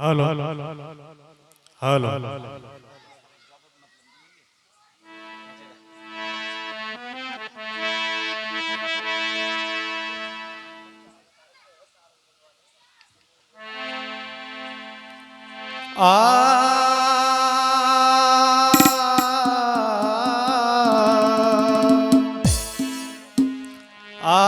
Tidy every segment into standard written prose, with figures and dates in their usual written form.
Hello hello आ आ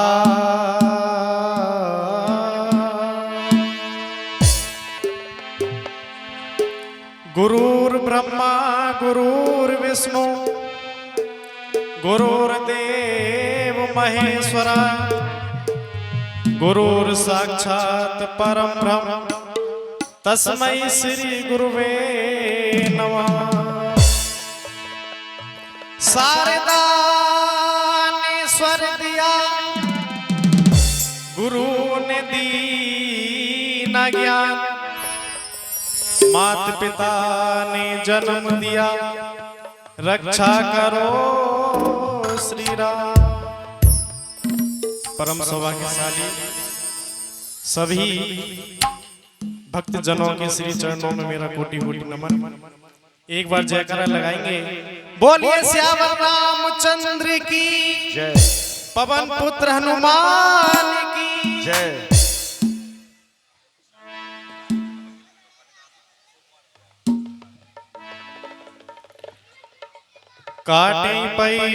गुरुर्ब्रह्मा गुरुर्विष्णु गुरुर्देव महेश्वरा गुरुर्साक्षात् परम ब्रह्म तस्मै श्री गुरुवे नमः। शारदा ने स्वर दिया गुरु ने दीना ज्ञान, माता पिता ने जन्म दिया रक्षा करो श्री राम। परम सौभाग्यशाली सभी भक्त जनों के श्री चरणों में मेरा कोटि कोटि नमन। एक बार जयकारा लगाएंगे, बोलिए श्यावर रामचंद्र की जय, पवन पुत्र हनुमान की जय। काटे पई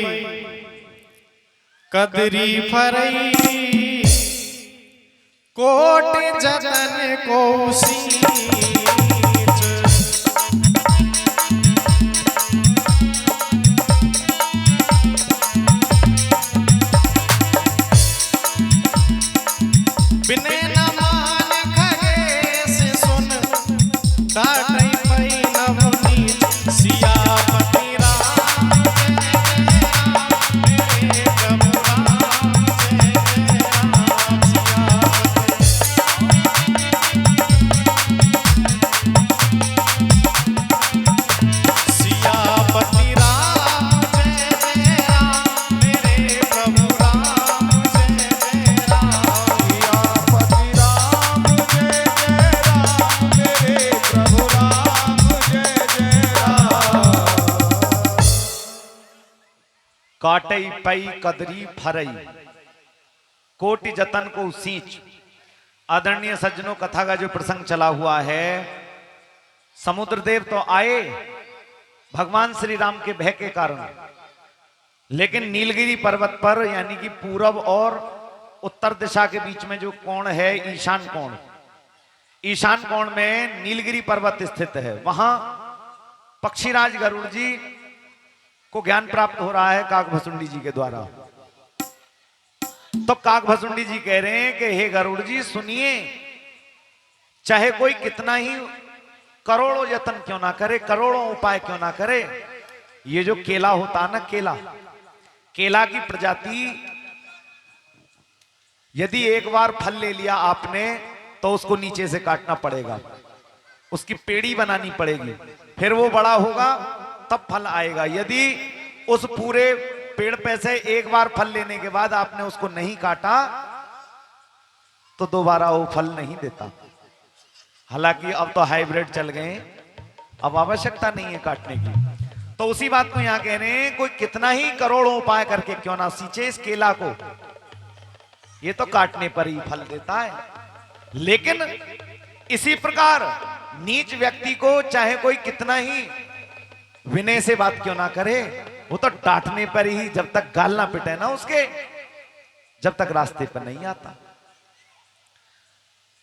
कदरी फरई कोट जतन को सींच। बिने न मान खगेश सुन काटे पई नवनीत। सियापति राम मेरे प्रभु राम जय जय राम। सियापति राम जय जय राम मेरे प्रभु राम जय जय राम। सियापति राम जय जय राम मेरे प्रभु राम जय जय राम। काटई पई कदरी फरई कोटि जतन को सींच। आदरणीय सज्जनों, कथा का जो प्रसंग चला हुआ है, समुद्र देव तो आए भगवान श्री राम के भय के कारण, लेकिन नीलगिरी पर्वत पर यानी कि पूरब और उत्तर दिशा के बीच में जो कोण है ईशान कोण, ईशान कोण में नीलगिरी पर्वत स्थित है। वहां पक्षीराज गरुड़ जी को ज्ञान प्राप्त हो रहा है काकभसुंडी जी के द्वारा। तो काकभसुंडी जी कह रहे हैं कि हे गरुड़ जी सुनिए, चाहे कोई कितना ही करोड़ों यत्न क्यों ना करे, करोड़ों उपाय क्यों ना करे, ये जो केला होता है ना, केला की प्रजाति यदि एक बार फल ले लिया आपने तो उसको नीचे से काटना पड़ेगा, उसकी पेड़ी बनानी पड़ेगी, फिर वो बड़ा होगा तब फल आएगा। यदि उस पूरे पेड़ पे से एक बार फल लेने के बाद आपने उसको नहीं काटा तो दोबारा वो फल नहीं देता। हालांकि अब तो हाइब्रिड चल गए, अब आवश्यकता नहीं है काटने की। तो उसी बात को यहां कह रहे हैं, कोई कितना ही करोड़ों उपाय करके क्यों ना सींचे इस केला को, ये तो काटने पर ही फल देता है। लेकिन इसी प्रकार नीच व्यक्ति को चाहे कोई कितना ही विनय से बात क्यों ना करे, वो तो डांटने पर ही, जब तक गाल ना पिटे ना उसके, जब तक रास्ते पर नहीं आता,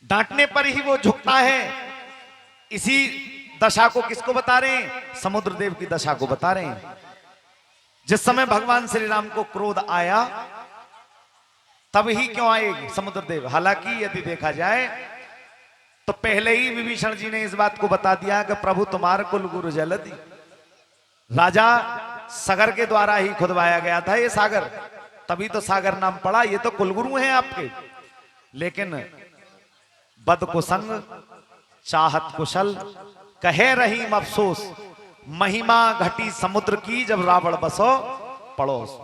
डांटने पर ही वो झुकता है। इसी दशा को किसको बता रहे हैं? समुद्र देव की दशा को बता रहे हैं। जिस समय भगवान श्री राम को क्रोध आया तब ही क्यों आए समुद्र देव? हालांकि यदि देखा जाए तो पहले ही विभीषण जी ने इस बात को बता दिया कि प्रभु तुम्हारे कुल गुरु जलधि। राजा सागर के द्वारा ही खुदवाया गया था ये सागर, तभी तो सागर नाम पड़ा। ये तो कुलगुरु हैं आपके, लेकिन बद कुसंग चाहत कुशल कहे रही अफसोस, महिमा घटी समुद्र की जब रावण बसो पड़ोस।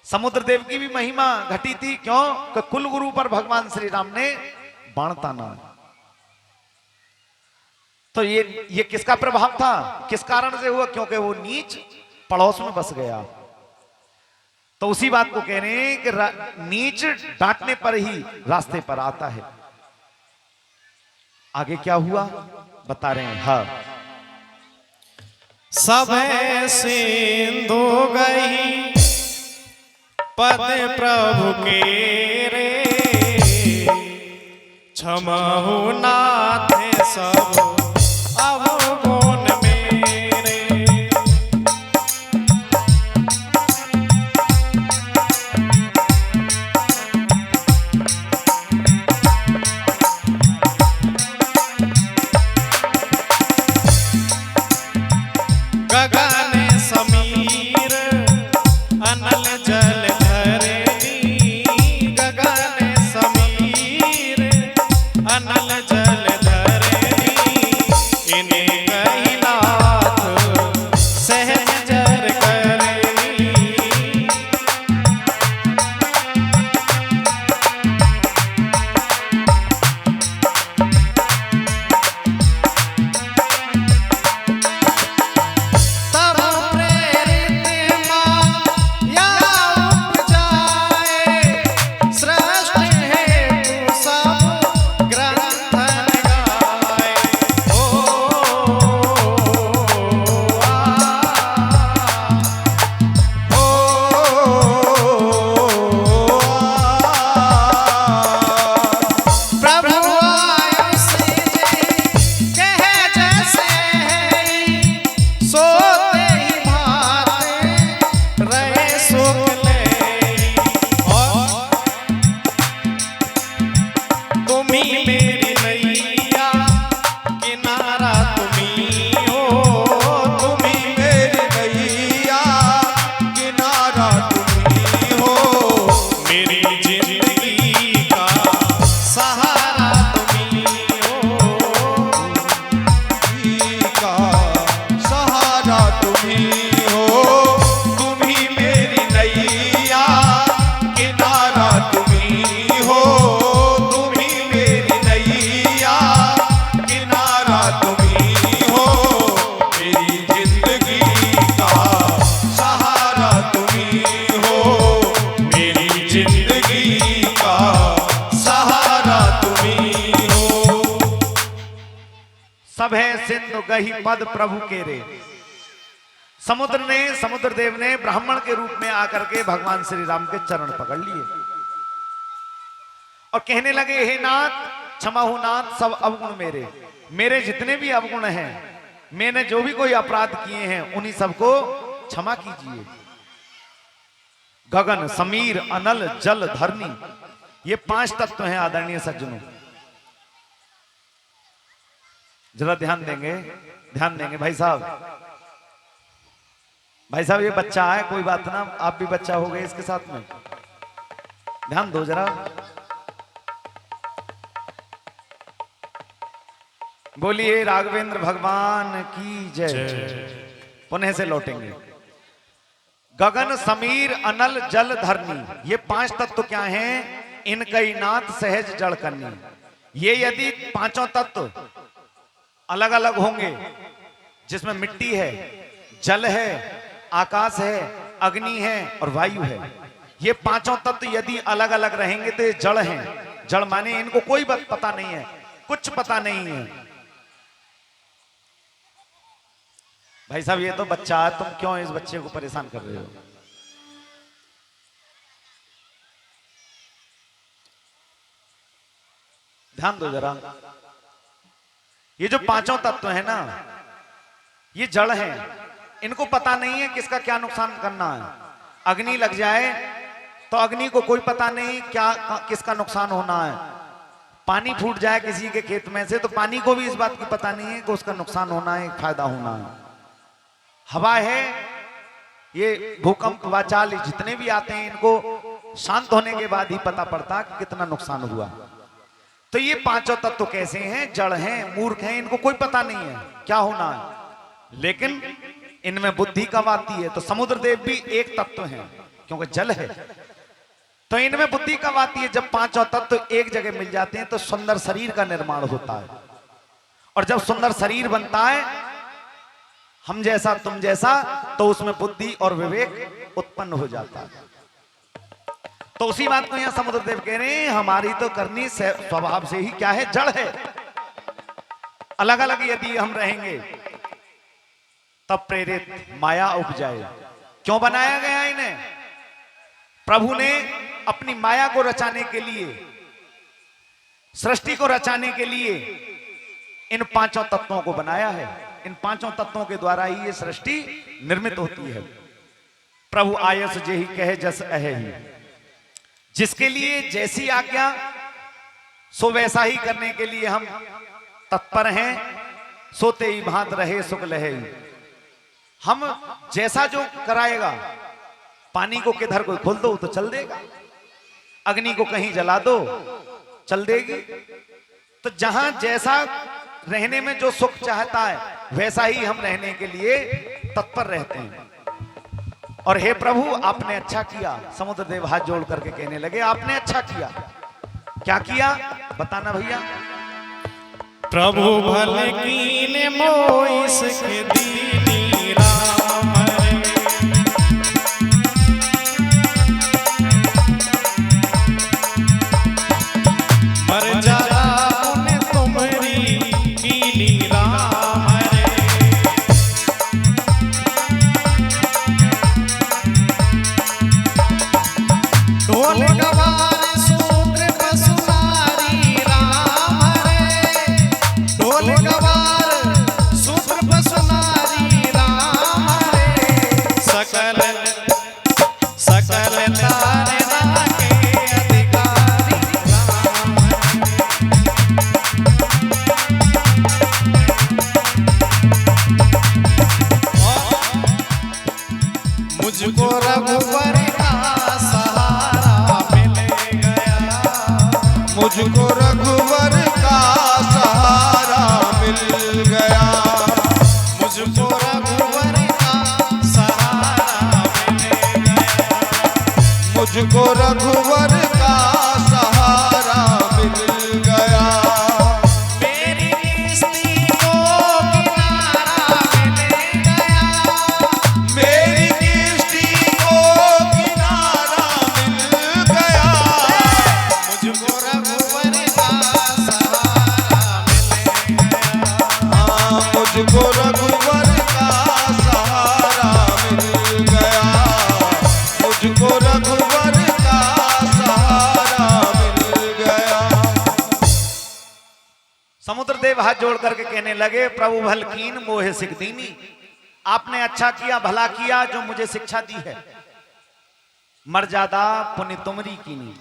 समुद्र देव की भी महिमा घटी थी, क्यों कि कुलगुरु पर भगवान श्री राम ने बाण ताना। तो ये किसका प्रभाव था, किस कारण से हुआ? क्योंकि वो नीच पड़ोस में बस गया। तो उसी बात को कह रहे हैं कि नीच डांटने पर ही रास्ते पर आता है। आगे क्या हुआ बता रहे हैं। हाँ, सब सिंधु गई पद प्रभु के रे, क्षमहु नाथ सब अवगुण मेरे। गगन समीर अनल जल धरनी, गगन समीर अनल जल धरनी, इन्हें कहिलाथ सहज जर करनी। तब प्रेरित माया उपजाए, सृष्टि हेतु सब ग्रंथन गाए। ओ प्रभु आयुष कह जैसे सोते ही भाते रहे सुख ले। और तुम्ही मेरी नैया किनारा तुम्ही हो, तुम्ही मेरी नैया किनारा तुम्ही हो, मेरी जिंदगी का सहारा तुम्ही हो, का सहारा तुम्ही हो, तुम्ही मेरी नैया किनारा तुम्ही हो, तुम्ही मेरी नैया किनारा तुम्ही हो, मेरी जिंदगी का सहारा तुम्ही हो, मेरी जिंदगी का सहारा तुम्ही हो। सब है सिंधु गही पद प्रभु के रे। समुद्र देव ने ब्राह्मण के रूप में आकर के भगवान श्री राम के चरण पकड़ लिए और कहने लगे, हे नाथ, क्षमा हो नाथ सब अवगुण मेरे, मेरे जितने भी अवगुण हैं, मैंने जो भी कोई अपराध किए हैं उन्हीं सबको क्षमा कीजिए। गगन समीर अनल जल धरनी, ये 5 तत्व हैं आदरणीय सज्जनों। जरा ध्यान देंगे भाई साहब। भाई साहब ये बच्चा है, कोई बात ना, आप भी बच्चा हो गए इसके साथ में, ध्यान दो जरा। बोलिए राघवेंद्र भगवान की जय। पुनः से लौटेंगे। गगन समीर अनल जल धरनी, ये 5 तत्व क्या हैं? इनकई नाथ सहज जड़ करनी। ये यदि 5 तत्व अलग अलग होंगे, जिसमें मिट्टी है, जल है, आकाश है, अग्नि है और वायु है, ये 5 तत्व यदि अलग अलग रहेंगे तो ये जड़ हैं। जड़ माने इनको कोई पता नहीं है, कुछ पता नहीं है। भाई साहब ये तो बच्चा है, तुम क्यों इस बच्चे को परेशान कर रहे हो? ध्यान दो जरा। ये जो 5 तत्व है ना, ये जड़ हैं, इनको पता नहीं है किसका क्या नुकसान करना है। अग्नि लग जाए तो अग्नि को कोई पता नहीं क्या किसका नुकसान होना है। पानी फूट जाए किसी के खेत में से तो पानी को भी इस बात की पता नहीं है कि उसका नुकसान होना है, फायदा होना है। हवा है, ये भूकंप वाचाल जितने भी आते हैं, इनको शांत होने के बाद ही पता पड़ता कि कितना नुकसान हुआ। तो ये 5 तत्व कैसे हैं? जड़ हैं, मूर्ख हैं, इनको कोई पता नहीं है क्या होना है, लेकिन इनमें बुद्धि कब आती है? तो समुद्र देव भी एक तत्व हैं, क्योंकि जल है। तो इनमें बुद्धि कब आती है? जब 5 तत्व एक जगह मिल जाते हैं तो सुंदर शरीर का निर्माण होता है। और जब सुंदर शरीर बनता है, हम जैसा तुम जैसा, तो उसमें बुद्धि और विवेक उत्पन्न हो जाता है। तो उसी बात को यहां समुद्रदेव कह रहे हैं, हमारी तो करनी स्वभाव से ही क्या है, जड़ है। अलग अलग यदि हम रहेंगे तब प्रेरित माया उपजाए। क्यों बनाया गया इन्हें? प्रभु ने अपनी माया को रचाने के लिए, सृष्टि को रचाने के लिए इन पांचों तत्वों को बनाया है। इन पांचों तत्वों के द्वारा ही ये सृष्टि निर्मित होती है। प्रभु आयस जेहि कहे जस अहे ही, जिसके लिए जैसी आज्ञा सो वैसा ही करने के लिए हम तत्पर हैं। सोते ही भांत रहे सुख लहे। हम जैसा जो कराएगा, पानी को किधर कोई खोल दो तो चल देगा, अग्नि को कहीं जला दो चल देगी। तो जहां जैसा रहने में जो सुख चाहता है, वैसा ही हम रहने के लिए तत्पर रहते हैं। और हे प्रभु, आपने अच्छा किया। समुद्रदेव हाथ जोड़ करके कहने लगे, आपने अच्छा किया। क्या किया बताना भैया। प्रभु भल कीने मोहि सिख दीनी राम रे। मर्यादा पुण्य तुम्हारी कीनी राम रे। ढोल गवार सूत्र पशुनारी राम रे। ढोल गवार सूत्र पशुनारी राम रे। सकल सकल तारे राखे अधिकारी राम रे। मुझको रघुवर का सहारा मिल गया। मुझको रघुवर का सहारा मिल गया। मुझको रघुवर का सहारा मिल गया। मुझको रघुवर का सहारा मिल गया। मेरी किस्ती को किनारा मिल गया। मेरी किश्ती को किनारा मिल गया। मुझको रघुवर का सहारा मिल गया। हाँ, मुझको रघुवर का सहारा मिल गया। मुझको रघुवर का सहारा मिल गया। समुद्रदेव हाथ जोड़ करके कहने लगे, प्रभु भल कीन मोहे सिख दीनी। आपने अच्छा किया, भला किया जो मुझे शिक्षा दी है। मर्यादा पुण्य तुमरी कीनी।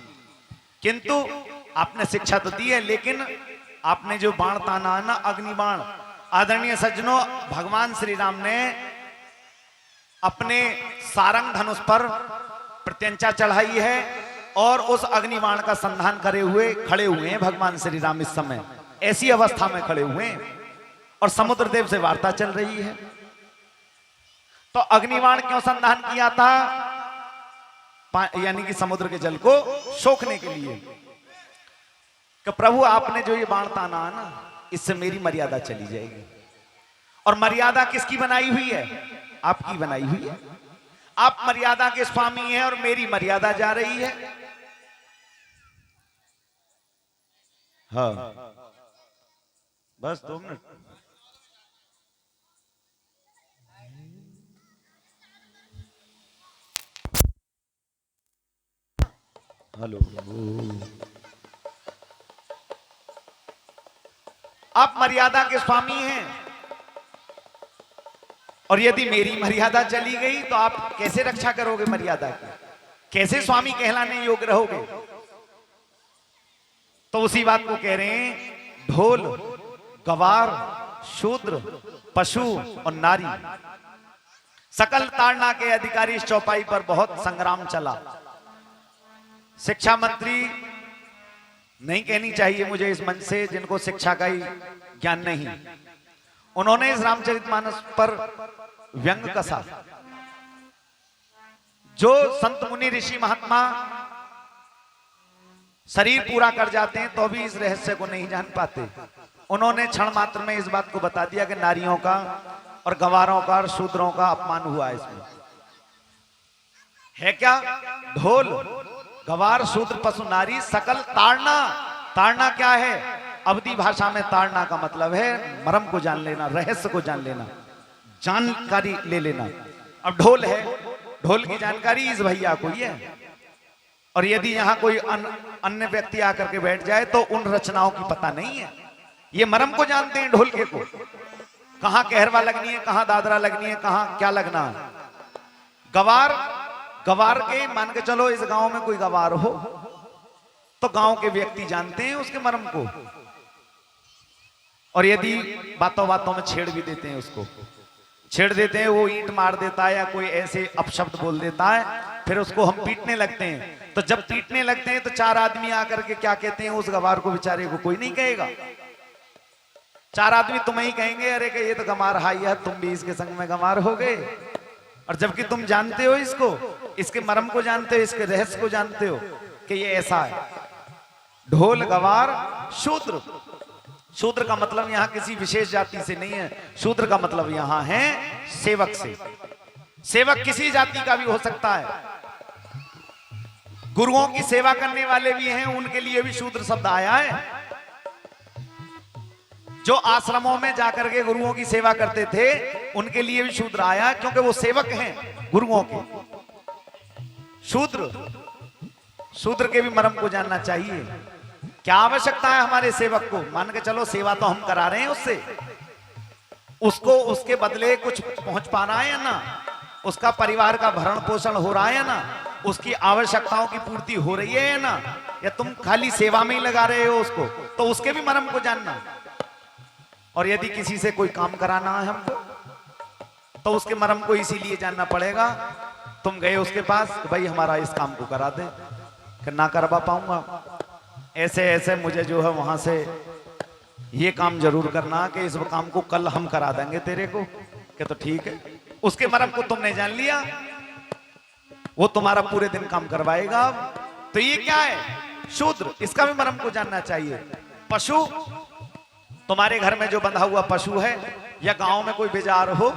किंतु आपने शिक्षा तो दी है, लेकिन आपने जो बाण ताना है ना, अग्नि बाण, आदरणीय सज्जनों, भगवान श्री राम ने अपने सारंग धनुष पर प्रत्यंचा चढ़ाई है और उस अग्निबाण का संधान करे हुए खड़े हुए हैं भगवान श्री राम। इस समय ऐसी अवस्था में खड़े हुए हैं और समुद्रदेव से वार्ता चल रही है। तो अग्निबाण क्यों संधान किया था? यानी कि समुद्र के जल को सोखने के लिए कि प्रभु आपने जो ये बाण ताना है ना, इससे मेरी मर्यादा चली जाएगी। और मर्यादा किसकी बनाई हुई है? आपकी बनाई हुई है। आप मर्यादा के स्वामी हैं और मेरी मर्यादा जा रही है। हाँ, बस 2 मिनट। हेलो, आप मर्यादा के स्वामी हैं और यदि मेरी मर्यादा चली गई तो आप कैसे रक्षा करोगे मर्यादा की? कैसे स्वामी कहलाने योग्य रहोगे? तो उसी बात को कह रहे हैं, ढोल गवार शूद्र पशु और नारी सकल ताड़ना के अधिकारी इस चौपाई पर बहुत संग्राम चला। शिक्षा मंत्री नहीं कहनी चाहिए मुझे इस मंच से, जिनको शिक्षा का ही ज्ञान नहीं, उन्होंने इस रामचरितमानस पर व्यंग कसा। जो संत मुनि ऋषि महात्मा शरीर पूरा कर जाते हैं तो भी इस रहस्य को नहीं जान पाते। उन्होंने क्षण मात्र में इस बात को बता दिया कि नारियों का और गंवारों का और शूद्रों का अपमान हुआ है इसमें। है क्या? ढोल, गंवार, शूद्र, पशु, नारी, सकल ताड़ना। ताड़ना क्या है? अवधी भाषा में ताड़ना का मतलब है मर्म को जान लेना, रहस्य को जान लेना, जानकारी ले लेना। अब ढोल है, ढोल की जानकारी इस भैया को ही है। और यदि यहाँ कोई अन्य व्यक्ति आकर के बैठ जाए तो उन रचनाओं की पता नहीं है। ये मर्म को जानते हैं ढोलके को, कहाँ कहरवा लगनी है, कहाँ दादरा लगनी है, कहाँ क्या लगना है। गवार, गवार के मान के चलो इस गांव में कोई गवार हो तो गांव के व्यक्ति जानते हैं उसके मर्म को, और यदि बातों बातों में छेड़ भी देते हैं, उसको छेड़ देते हैं, वो ईंट मार देता है या कोई ऐसे अपशब्द बोल देता है, फिर उसको हम पीटने लगते हैं। तो जब पीटने लगते हैं तो चार आदमी आकर के क्या कहते हैं उस गवार को, बेचारे को कोई नहीं कहेगा। चार आदमी तुम्हें ही कहेंगे अरे कि ये तो गंवार हाई है, तुम भी इसके संग में गंवार हो गए। और जबकि तुम जानते हो इसको, इसके मर्म को जानते हो, इसके रहस्य को जानते हो कि ये ऐसा है। ढोल, गवार, शूद्र। शूद्र का मतलब यहां किसी विशेष जाति से नहीं है, शूद्र का मतलब यहां है सेवक से। सेवक किसी जाति का भी हो सकता है। गुरुओं की सेवा करने वाले भी हैं, उनके लिए भी शूद्र शब्द आया है। जो आश्रमों में जाकर के गुरुओं की सेवा करते थे उनके लिए भी शूद्र आया, क्योंकि वो सेवक हैं गुरुओं के। शूद्र, शूद्र के भी मर्म को जानना चाहिए। क्या आवश्यकता है हमारे सेवक को? मान के चलो सेवा तो हम करा रहे हैं उससे, उसको उसके बदले कुछ पहुंच पाना है या ना, उसका परिवार का भरण पोषण हो रहा है या ना, उसकी आवश्यकताओं की पूर्ति हो रही है या ना, या तुम खाली सेवा में ही लगा रहे हो उसको, तो उसके भी मर्म को जानना। और यदि किसी से कोई काम कराना है हमको तो उसके मर्म को इसीलिए जानना पड़ेगा। तुम गए उसके पास कि भाई हमारा इस काम को करा दे, कि ना करवा पाऊंगा, ऐसे ऐसे मुझे जो है वहां से ये काम जरूर करना कि इस काम को कल हम करा देंगे तेरे को, कि तो ठीक है। उसके मर्म को तुमने जान लिया, वो तुम्हारा पूरे दिन काम करवाएगा। तो ये क्या है? शूद्र, इसका भी मर्म को जानना चाहिए। पशु, तुम्हारे घर में जो बंधा हुआ पशु है, या गांव में कोई बेजार हो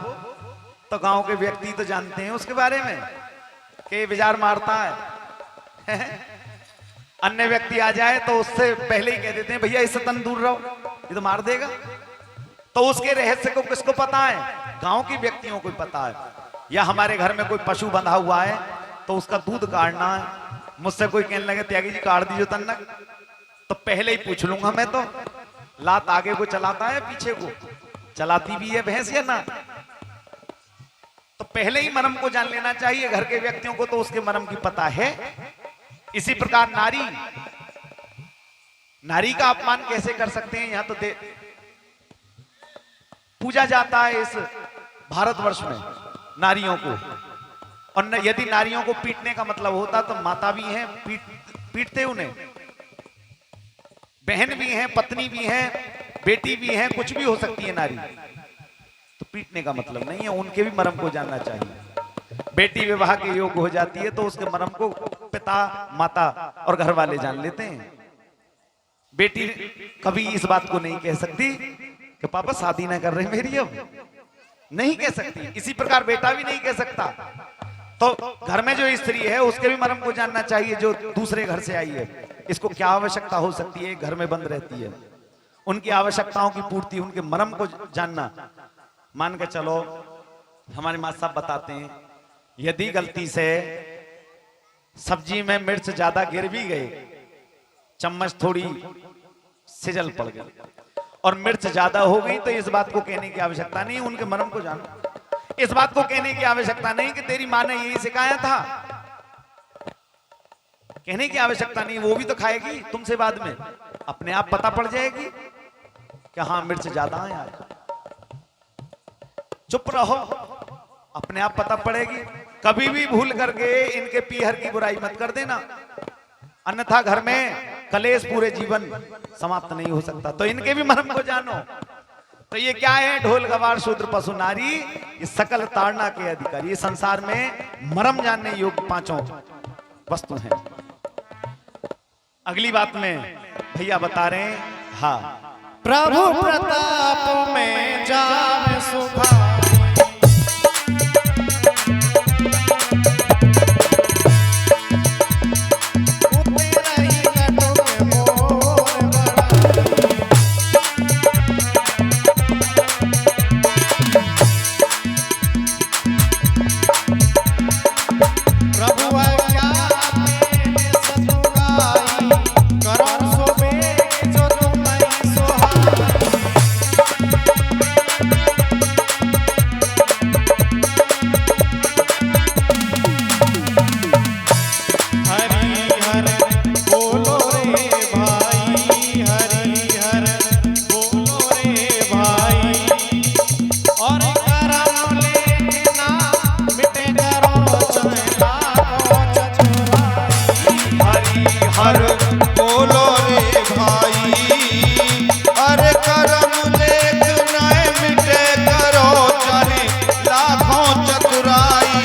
तो गांव के व्यक्ति तो जानते हैं उसके बारे में कि बेजार मारता है। अन्य व्यक्ति आ जाए तो उससे पहले ही कह देते हैं भैया इससे तन दूर रहो, ये तो मार देगा। तो उसके रहस्य को किसको पता है? गांव के व्यक्तियों को पता है। या हमारे घर में कोई पशु बंधा हुआ है तो उसका दूध काटना है, मुझसे कोई कहने लगे त्यागी जी काट दीजिए तन्नक, तो पहले ही पूछ लूंगा मैं तो, लात आगे को चलाता है पीछे को चलाती भी है भैंस या ना, तो पहले ही मर्म को जान लेना चाहिए। घर के व्यक्तियों को तो उसके मर्म की पता है। इसी प्रकार नारी, नारी का अपमान कैसे कर सकते हैं? यहां तो पूजा जाता है इस भारतवर्ष में नारियों को, और यदि नारियों को पीटने का मतलब होता तो माता भी हैं, पीटते उन्हें, बहन भी हैं, पत्नी भी हैं, बेटी भी हैं, कुछ भी हो सकती है नारी। तो पीटने का मतलब नहीं है, उनके भी मर्म को जानना चाहिए। बेटी विवाह के योग्य हो जाती है तो उसके मर्म को पिता, माता और घर वाले जान लेते हैं। बेटी कभी इस बात को नहीं कह सकती कि पापा शादी ना कर रहे मेरी, अब नहीं कह सकती। इसी प्रकार बेटा भी नहीं कह सकता। तो घर में जो स्त्री है उसके भी मर्म को जानना चाहिए, जो दूसरे घर से आई है, इसको क्या आवश्यकता हो सकती है, घर में बंद रहती है, उनकी आवश्यकताओं की पूर्ति, उनके मर्म को जानना। मान के चलो हमारे माँ साहब बताते हैं, यदि गलती से सब्जी में मिर्च ज्यादा गिर भी गई, चम्मच थोड़ी सिजल पड़ गई और मिर्च ज्यादा हो गई, तो इस बात को कहने की आवश्यकता नहीं, उनके मर्म को जानो। इस बात को कहने की आवश्यकता नहीं कि तेरी माँ ने यही सिखाया था, कहने की आवश्यकता नहीं। वो भी तो खाएगी तुमसे बाद में, अपने आप पता पड़ जाएगी कि हाँ मिर्च ज्यादा है आज। चुप रहो, अपने आप पता पड़ेगी। कभी भी भूल करके इनके पीहर की बुराई मत कर देना, अन्यथा घर में कलेश पूरे जीवन समाप्त नहीं हो सकता। तो इनके भी मर्म को जानो। तो ये क्या है? ढोल, गवार, शूद्र, पशु, नारी, ये सकल ताड़ना के अधिकारी। ये संसार में मर्म जानने योग्य पांचों वस्तु हैं। अगली बात में भैया बता रहे हैं, हाँ प्रभु प्रताप में जावे सुखा हर बोलो रे भाई, अरे करम लेख नए मिटे करो चाहे लाखों चतुराई।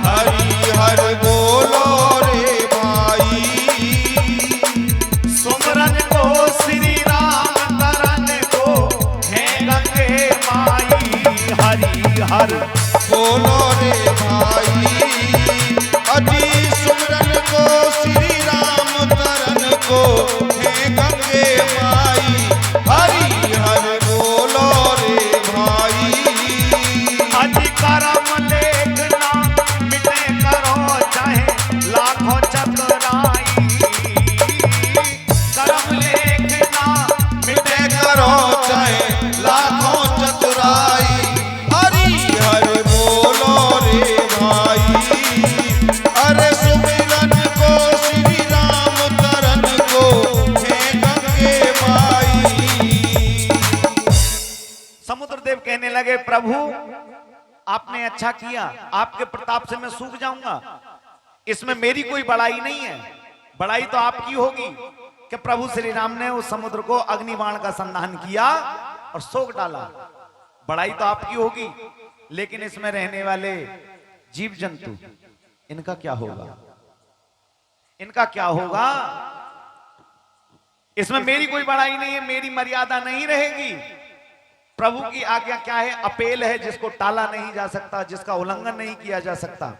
हरि हर बोलो रे भाई, सुमरन को श्री राम तरन को है गंगे माई। हरि हर बोलो रे भाई, अजी सुमरन को श्री राम तरन को हे गंगे माई। हरि हर बोलो रे भाई, अजी करम लेख ना मिटे करो चाहे लाखों चतुराई। करम लेख ना मिटे करो चाहे लाखों चतुराई। हरि हर बोलो रे भाई, अरे सुमिरन को श्री राम तरन को हे गंगे माई। समुद्र देव कहने लगे, प्रभु आपने अच्छा किया, आपके प्रताप से मैं सूख जाऊंगा, इसमें मेरी कोई बड़ाई नहीं है। बड़ाई तो आपकी होगी कि प्रभु श्री राम ने उस समुद्र को अग्निबाण का संधान किया और सोख डाला। बड़ाई तो आपकी होगी, लेकिन इसमें रहने वाले जीव जंतु, इनका क्या होगा? इनका क्या होगा? इसमें मेरी कोई बड़ाई नहीं है, मेरी मर्यादा नहीं रहेगी। प्रभु की आज्ञा क्या है? अपेल है, जिसको टाला नहीं जा सकता, जिसका उल्लंघन नहीं किया जा सकता,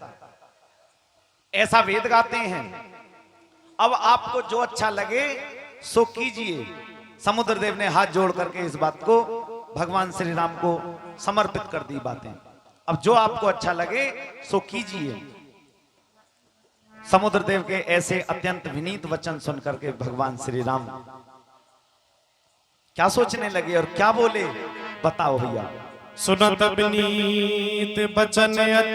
ऐसा वेद गाते हैं। अब आपको जो अच्छा लगे सो कीजिए। समुद्र देव ने हाथ जोड़ करके इस बात को भगवान श्री राम को समर्पित कर दी बातें। अब जो आपको अच्छा लगे सो कीजिए। समुद्र देव के ऐसे अत्यंत विनीत वचन सुनकर के भगवान श्री राम क्या सोचने लगे और क्या बोले, बताओ भैया। सुनत विनीत बचन अत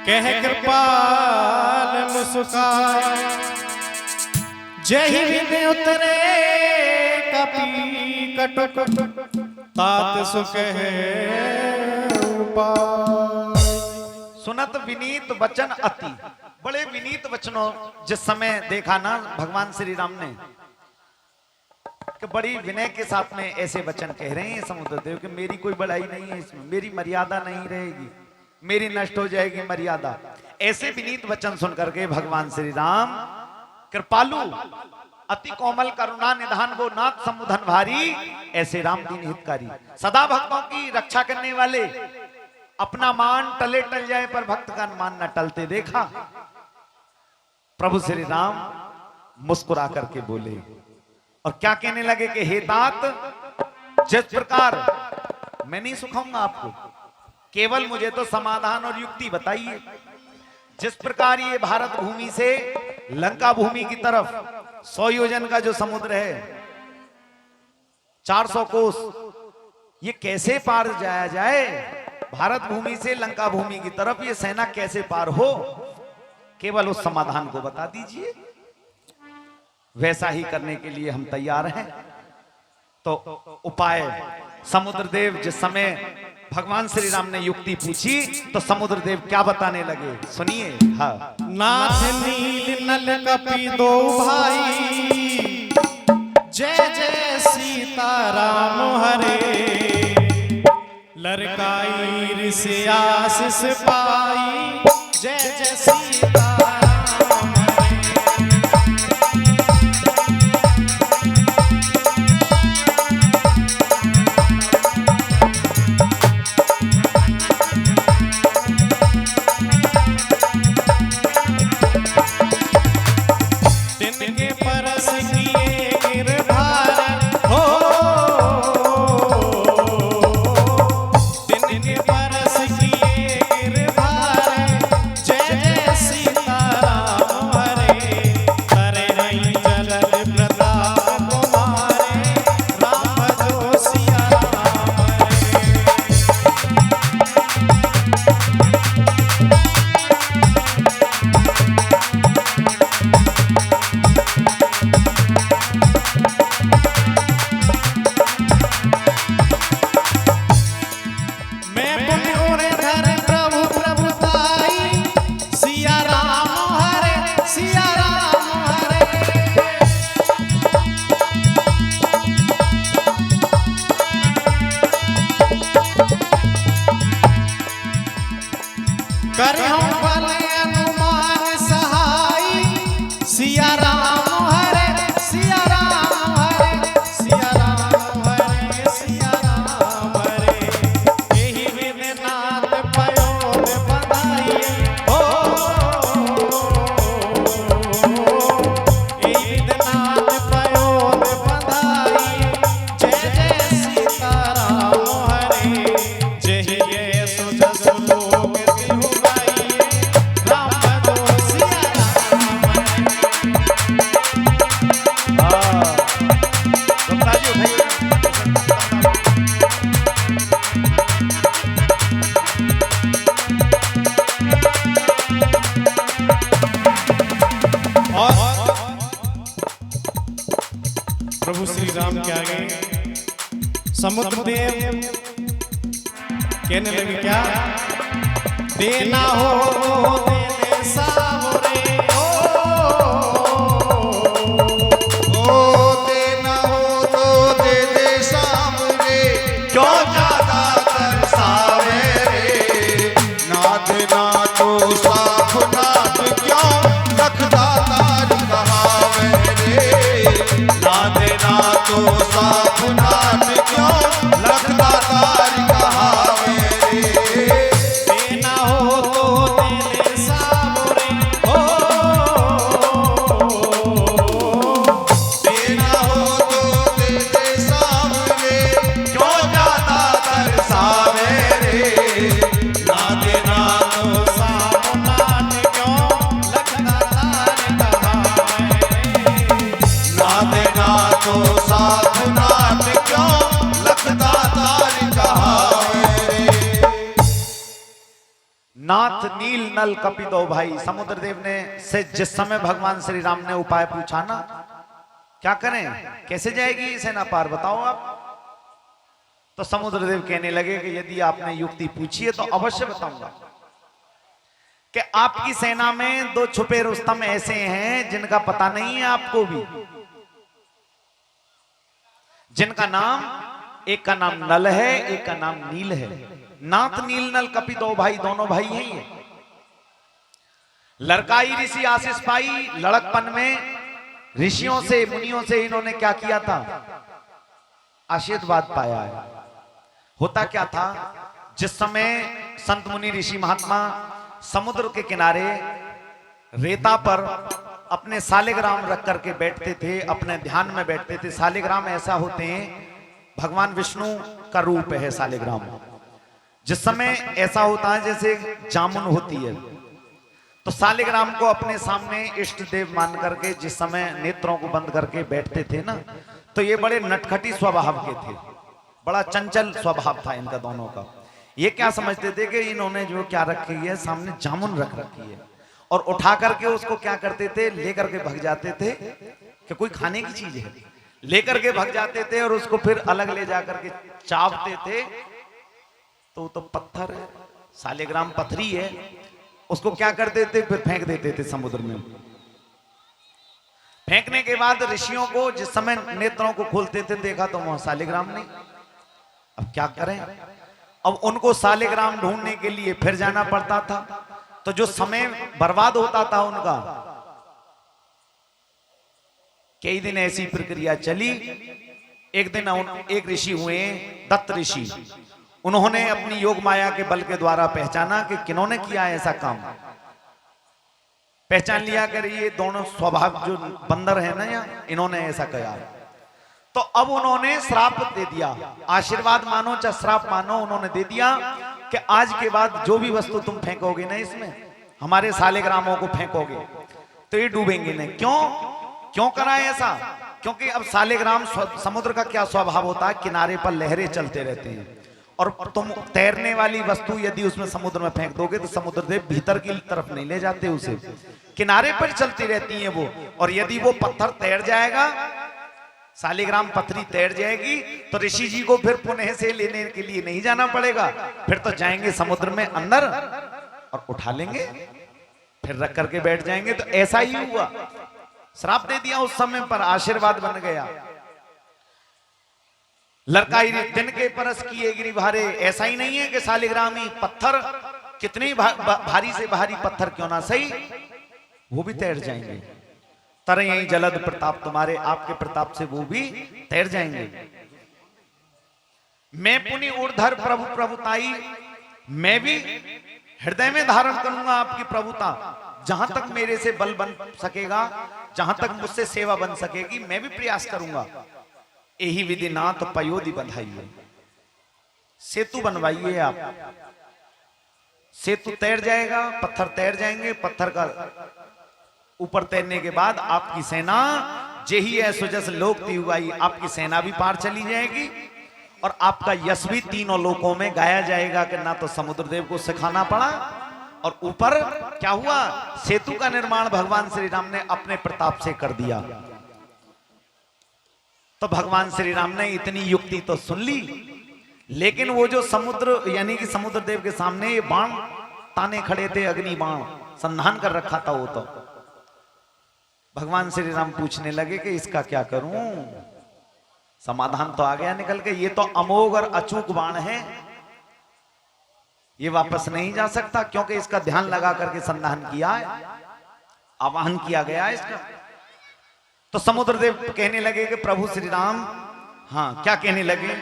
कह कृपाल मुस्काय। जय विधि उतरे कपि कटुक तात सुख उपाय। सुनत विनीत वचन अति, बड़े विनीत वचनों जिस समय देखा ना भगवान श्री राम ने कि बड़ी विनय के साथ में ऐसे वचन कह रहे हैं समुद्र देव कि मेरी कोई बड़ाई नहीं है, इसमें मेरी मर्यादा नहीं रहेगी, मेरी नष्ट हो जाएगी मर्यादा। ऐसे विनीत वचन सुनकर के भगवान श्री राम कृपालु अति कोमल करुणा निधान वो नाथ समुधन भारी, ऐसे राम दीन हितकारी, सदा भक्तों की रक्षा करने वाले, अपना मान टले टल जाए पर भक्त का मान न टलते देखा। प्रभु श्री राम मुस्कुरा करके बोले और क्या कहने लगे कि हे तात, जिस प्रकार मैं नहीं सुखाऊंगा आपको, केवल मुझे तो समाधान और युक्ति बताइए। जिस प्रकार ये भारत भूमि से लंका भूमि की तरफ 100 योजन का जो समुद्र है, 400 कोस, ये कैसे पार जाया जाए? भारत भूमि से लंका भूमि की तरफ ये सेना कैसे पार हो? केवल उस समाधान को बता दीजिए, वैसा ही करने के लिए हम तैयार हैं। तो उपाय समुद्र देव जिस समय भगवान श्री राम ने युक्ति पूछी तो समुद्र देव क्या बताने लगे, सुनिए। हाँ, नाथ नील नल कपि दो भाई, जय जय सीता राम हरे। लरकाई ऋषि आशीष पाई, जय जय सीता राम हरे। करहूं बल अनुमान सहाय सिया राम हरे सिया राम हरे सिया राम हरे सिया राम हरे एहि विन नाथ पयोर बधाई हो एहि विन नाथ पयोर बधाई जय जय सीताराम हरे जय जय सुजस लोक तिहु गाइए राम भजो सिया राम हरे गुप्ता जी उठाइए। और प्रभु श्री राम के आगे समुद्र देव कहने लगे क्या देना हो देने सावरे ओ देना हो तो दे दे सामने, क्यों ज्यादा तरसावे रे। ना देना तो साफ नाथ, क्यों रखदा तार कहावे रे। ना देना तो साफ नाथ, क्यों रखदा तार कहावे रे। देना हो तो देने सावरे हो देना हो तो दे दे सामने, क्यों ज्यादा तरसावे रे। ना देना तो सावनाथ क्यों लखना तार कहावे ना देना तो साथ नाथ, क्यों लखदा तार कहावे रे। नाथ नील नल कपिदो भाई समुद्रदेव ने से जिस समय भगवान श्री राम ने उपाय पूछा ना, क्या करें कैसे जाएगी ये सेना पार बताओ आप। तो समुद्रदेव कहने लगे कि यदि आपने युक्ति पूछी है तो अवश्य बताऊंगा कि आपकी सेना में दो छुपे रुस्तम ऐसे हैं जिनका पता नहीं है आपको भी, जिनका नाम एक का नाम नल है एक का नाम नील है। नाथ नील नल कपिदो भाई दोनों भाई हैं ये। लड़काई ऋषि आशीष पाई लड़कपन में ऋषियों से मुनियों से इन्होंने क्या किया था, आशीर्वाद पाया है। होता क्या था, जिस समय संत मुनि ऋषि महात्मा समुद्र के किनारे रेता पर अपने सालिग्राम रख करके बैठते थे, अपने ध्यान में बैठते थे। सालिग्राम ऐसा होते हैं, भगवान विष्णु का रूप है सालिग्राम। जिस समय ऐसा होता है जैसे जामुन होती है, तो सालिग्राम को अपने सामने इष्ट देव मान करके जिस समय नेत्रों को बंद करके बैठते थे ना, तो ये बड़े नटखटी स्वभाव के थे, बड़ा चंचल स्वभाव था इनका दोनों का। ये क्या समझते थे कि इन्होंने जो क्या रखी है सामने जामुन रख रखी है, और उठा करके उसको क्या करते थे, लेकर के भाग जाते थे कि कोई खाने की चीज है, लेकर के भाग जाते थे और उसको फिर अलग ले जाकर के चावते थे। तो वो तो पत्थर है, सालिग्राम पत्थरी है, उसको क्या करते थे फिर फेंक देते थे समुद्र में। फेंकने के बाद ऋषियों को जिस समय नेत्रों को खोलते थे देखा तो वहां सालिग्राम नहीं। अब क्या करें, अब उनको सालिग्राम ढूंढने के लिए फिर जाना पड़ता था, तो जो समय बर्बाद होता था उनका। कई दिन ऐसी प्रक्रिया चली। एक दिन एक ऋषि हुए दत्त ऋषि, उन्होंने अपनी योग माया के बल के द्वारा पहचाना कि किन्होंने किया ऐसा काम। पहचान लिया कर ये दोनों स्वभाव जो बंदर है ना, यहाँ इन्होंने ऐसा किया। तो अब उन्होंने श्राप दे दिया, आशीर्वाद मानो चाहे श्राप मानो, उन्होंने दे दिया कि आज के बाद जो भी वस्तु तुम फेंकोगे ना इसमें, हमारे सालिग्रामों को फेंकोगे तो ये डूबेंगे नहीं। क्यों करा है ऐसा? क्योंकि अब सालिग्राम समुद्र का क्या स्वभाव होता है, किनारे पर लहरें चलते रहते हैं, और तुम तैरने वाली वस्तु यदि उसमें समुद्र में फेंक दोगे तो समुद्र देव भीतर की तरफ नहीं ले जाते उसे, किनारे पर चलती रहती है वो। और यदि वो पत्थर तैर जाएगा, सालिग्राम पत्थरी तैर जाएगी, तो ऋषि जी को फिर पुनः से लेने के लिए नहीं जाना पड़ेगा, फिर तो जाएंगे समुद्र में अंदर और उठा लेंगे, फिर रख करके बैठ जाएंगे। तो ऐसा ही हुआ, श्राप दे दिया उस समय पर, आशीर्वाद बन गया। लड़काई दिन के परस किए गिरिभारे, ऐसा ही नहीं है कि सालिग्राम ही पत्थर कितने भारी से भारी पत्थर क्यों ना सही, वो भी तैर जाएंगे। तरह यही जलद प्रताप तुम्हारे, आपके प्रताप से वो भी तैर जाएंगे। मैं पुनि ऊर्धर प्रभु प्रभुताई, मैं भी हृदय में धारण करूंगा आपकी प्रभुता। जहां तक मेरे से बल बन सकेगा, जहां तक मुझसे सेवा बन सकेगी, मैं भी प्रयास करूंगा। यही विधि नाथ पयोधि बंधाइए, सेतु बनवाइए आप। सेतु तैर जाएगा, पत्थर तैर जाएंगे। पत्थर का ऊपर तैरने के बाद आपकी सेना जेही है सुजस लोक तिहुआई, आपकी सेना भी पार चली जाएगी और आपका यश भी तीनों लोकों में गाया जाएगा कि ना तो समुद्र देव को सिखाना पड़ा, और ऊपर क्या हुआ, सेतु का निर्माण भगवान श्री राम ने अपने प्रताप से कर दिया। तो भगवान श्री राम ने इतनी युक्ति तो सुन ली, लेकिन वो जो समुद्र यानी कि समुद्र देव के सामने ये बाण ताने खड़े थे, अग्नि बाण संधान कर रखा था वो, तो भगवान श्री राम पूछने लगे कि इसका क्या करूं। समाधान तो आ गया निकल के, ये तो अमोघ और अचूक बाण है, ये वापस नहीं जा सकता, क्योंकि इसका ध्यान लगा करके संधान किया है, आवाहन किया गया है इसका। तो समुद्र देव कहने लगे कि प्रभु श्री राम, हाँ क्या कहने लगे,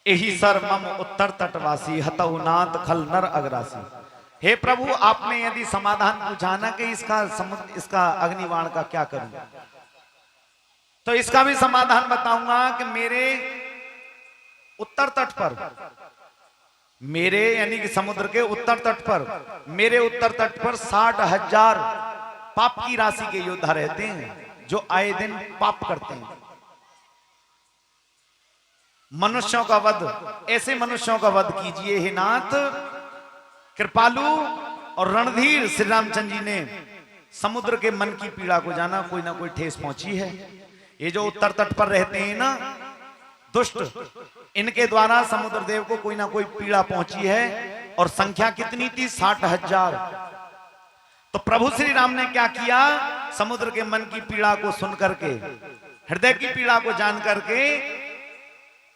यही सर मम उत्तर तटवासी हतहु नाथ खल नर अग्रासी। हे प्रभु, आपने यदि समाधान पूछा ना कि इसका अग्निबाण का क्या करूं, तो इसका भी समाधान बताऊंगा कि मेरे उत्तर तट पर, मेरे यानी कि समुद्र के उत्तर तट पर, मेरे उत्तर तट पर 60,000 पाप की राशि के योद्धा रहते हैं, जो आए दिन पाप करते हैं। मनुष्यों का वध, ऐसे मनुष्यों का वध कीजिए हे नाथ। कृपालु और रणधीर श्री रामचंद्र जी ने समुद्र के मन की पीड़ा को जाना, कोई ना कोई ठेस पहुंची है। ये जो उत्तर तट पर रहते हैं ना दुष्ट, इनके द्वारा समुद्र देव को कोई ना कोई पीड़ा पहुंची है। और संख्या कितनी थी? 60,000। तो प्रभु श्री राम ने क्या किया, समुद्र के मन की पीड़ा को सुन करके, हृदय की पीड़ा को जान करके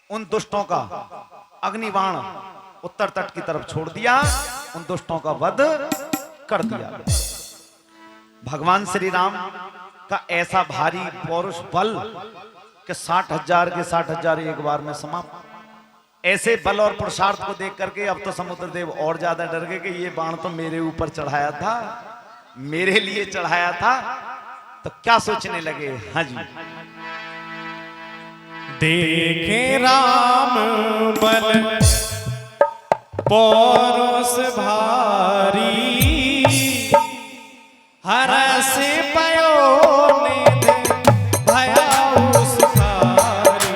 उन दुष्टों का अग्निबाण उत्तर तट की तरफ छोड़ दिया, उन दुष्टों का वध कर दिया। भगवान श्री राम का ऐसा भारी पौरुष बल कि 60,000 के 60,000 एक बार में समाप्त। ऐसे बल और पुरुषार्थ को देख करके अब तो समुद्र देव और ज्यादा डर गए कि ये बाण तो मेरे ऊपर चढ़ाया था, मेरे लिए चढ़ाया था। तो क्या सोचने लगे? हाँ जी, देखे राम बल पौरुष भारी हरस पयो निध भयाउ सुखारी।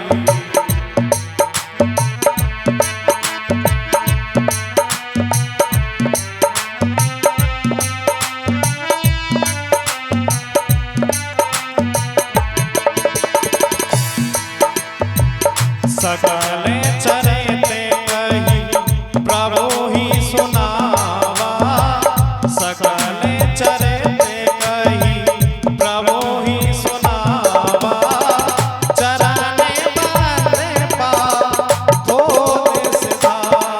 सकल चरित कही प्रभु ही सुनावा। सकल चरित कही प्रभु ही सुनावा। चरण बंद पाथो सिधावा।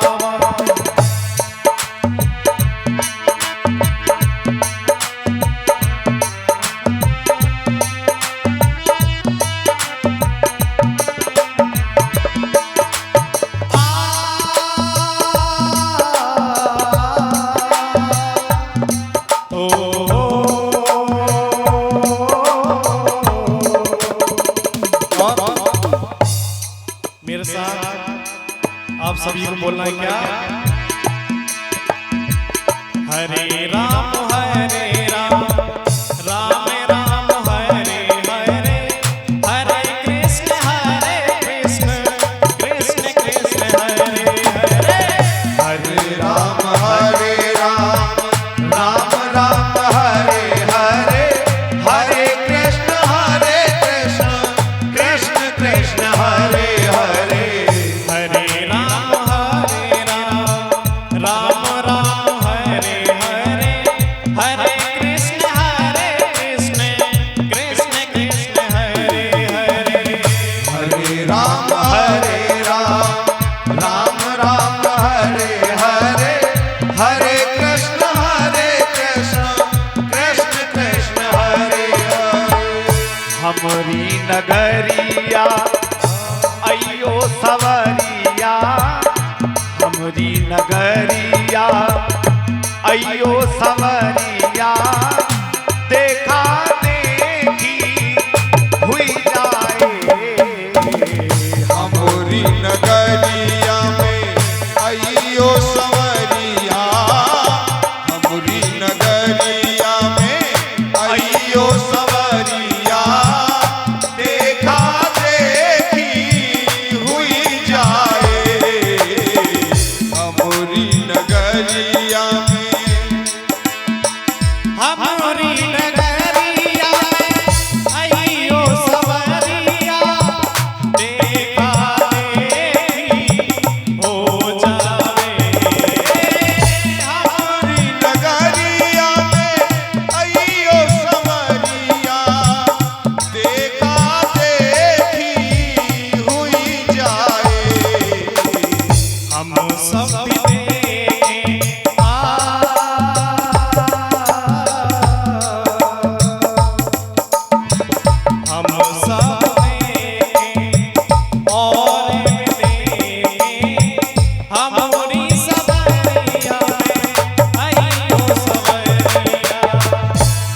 मेरे साथ आप सभी को बोलना है क्या? हरे राम राम राम हरे हरे, हरे कृष्ण कृष्ण कृष्ण हरे हरे। हरे राम राम राम हरे हरे, हरे कृष्ण कृष्ण कृष्ण हरे हरे। हरे राम राम राम हरे हरे, हरे कृष्ण कृष्ण कृष्ण हरे हरे। हरे राम राम राम हरे हरे, हरे कृष्ण कृष्ण कृष्ण हरे हरे। हमारी नगरिया अयो सवरिया, हमारी नगरिया अयो सवरिया। देखा देखी हुई जाए, हमारी नगरिया में अइयो संवरिया। हमारी नगरिया में अइयो संवरिया। देखा देखी हुई जाए, हमारी नगरिया में। हमारी नगरिया अइयो सवरिया। देखा देखी हो जावे। हमारी नगरिया में अइयो संवरिया। देखा देखी हुई जाए, हम सब भी देखें हम सब देखें और भी देखें। हमारी सवरिया अइयो सवरिया।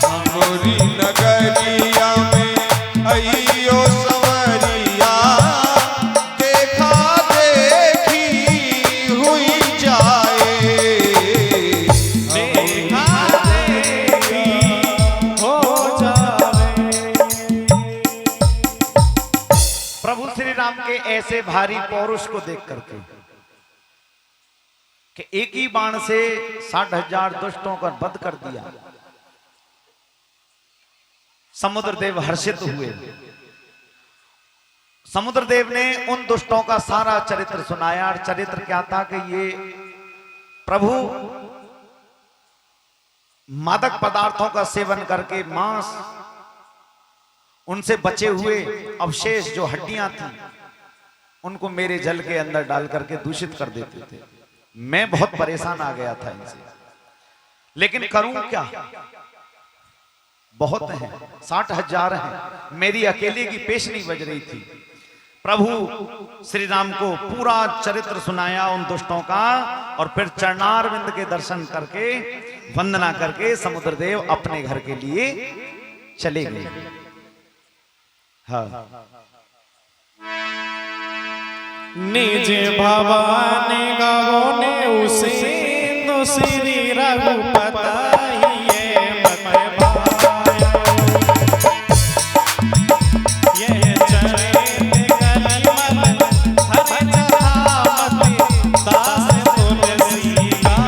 हमारी नगरिया में अइयो संवरिया। देखा देखी हुई जाए, देखा देखी हो जावे। प्रभु श्री राम के ऐसे भारी पौरुष को देख करके कि एक ही बाण से 60,000 दुष्टों का वध कर दिया, समुद्रदेव हर्षित हुए। समुद्रदेव ने उन दुष्टों का सारा चरित्र सुनाया। और चरित्र क्या था कि ये प्रभु मादक पदार्थों का सेवन करके मांस, उनसे बचे हुए अवशेष जो हड्डियां थी, उनको मेरे जल के अंदर डाल करके दूषित कर देते थे। मैं बहुत परेशान आ गया था इनसे, लेकिन करूं क्या? बहुत हैं, 60,000 हैं, मेरी अकेले की पेश नहीं बज रही थी। प्रभु श्री राम को पूरा चरित्र सुनाया उन दुष्टों का, और फिर चरणारविंद के दर्शन करके वंदना करके समुद्रदेव अपने घर के लिए चले गए। हाँ, निज भवानी गावो ने सिंधु श्री रघुपति ये मत भायो ये चरित कलिमल हरि जथामति दास तुलसी गायो।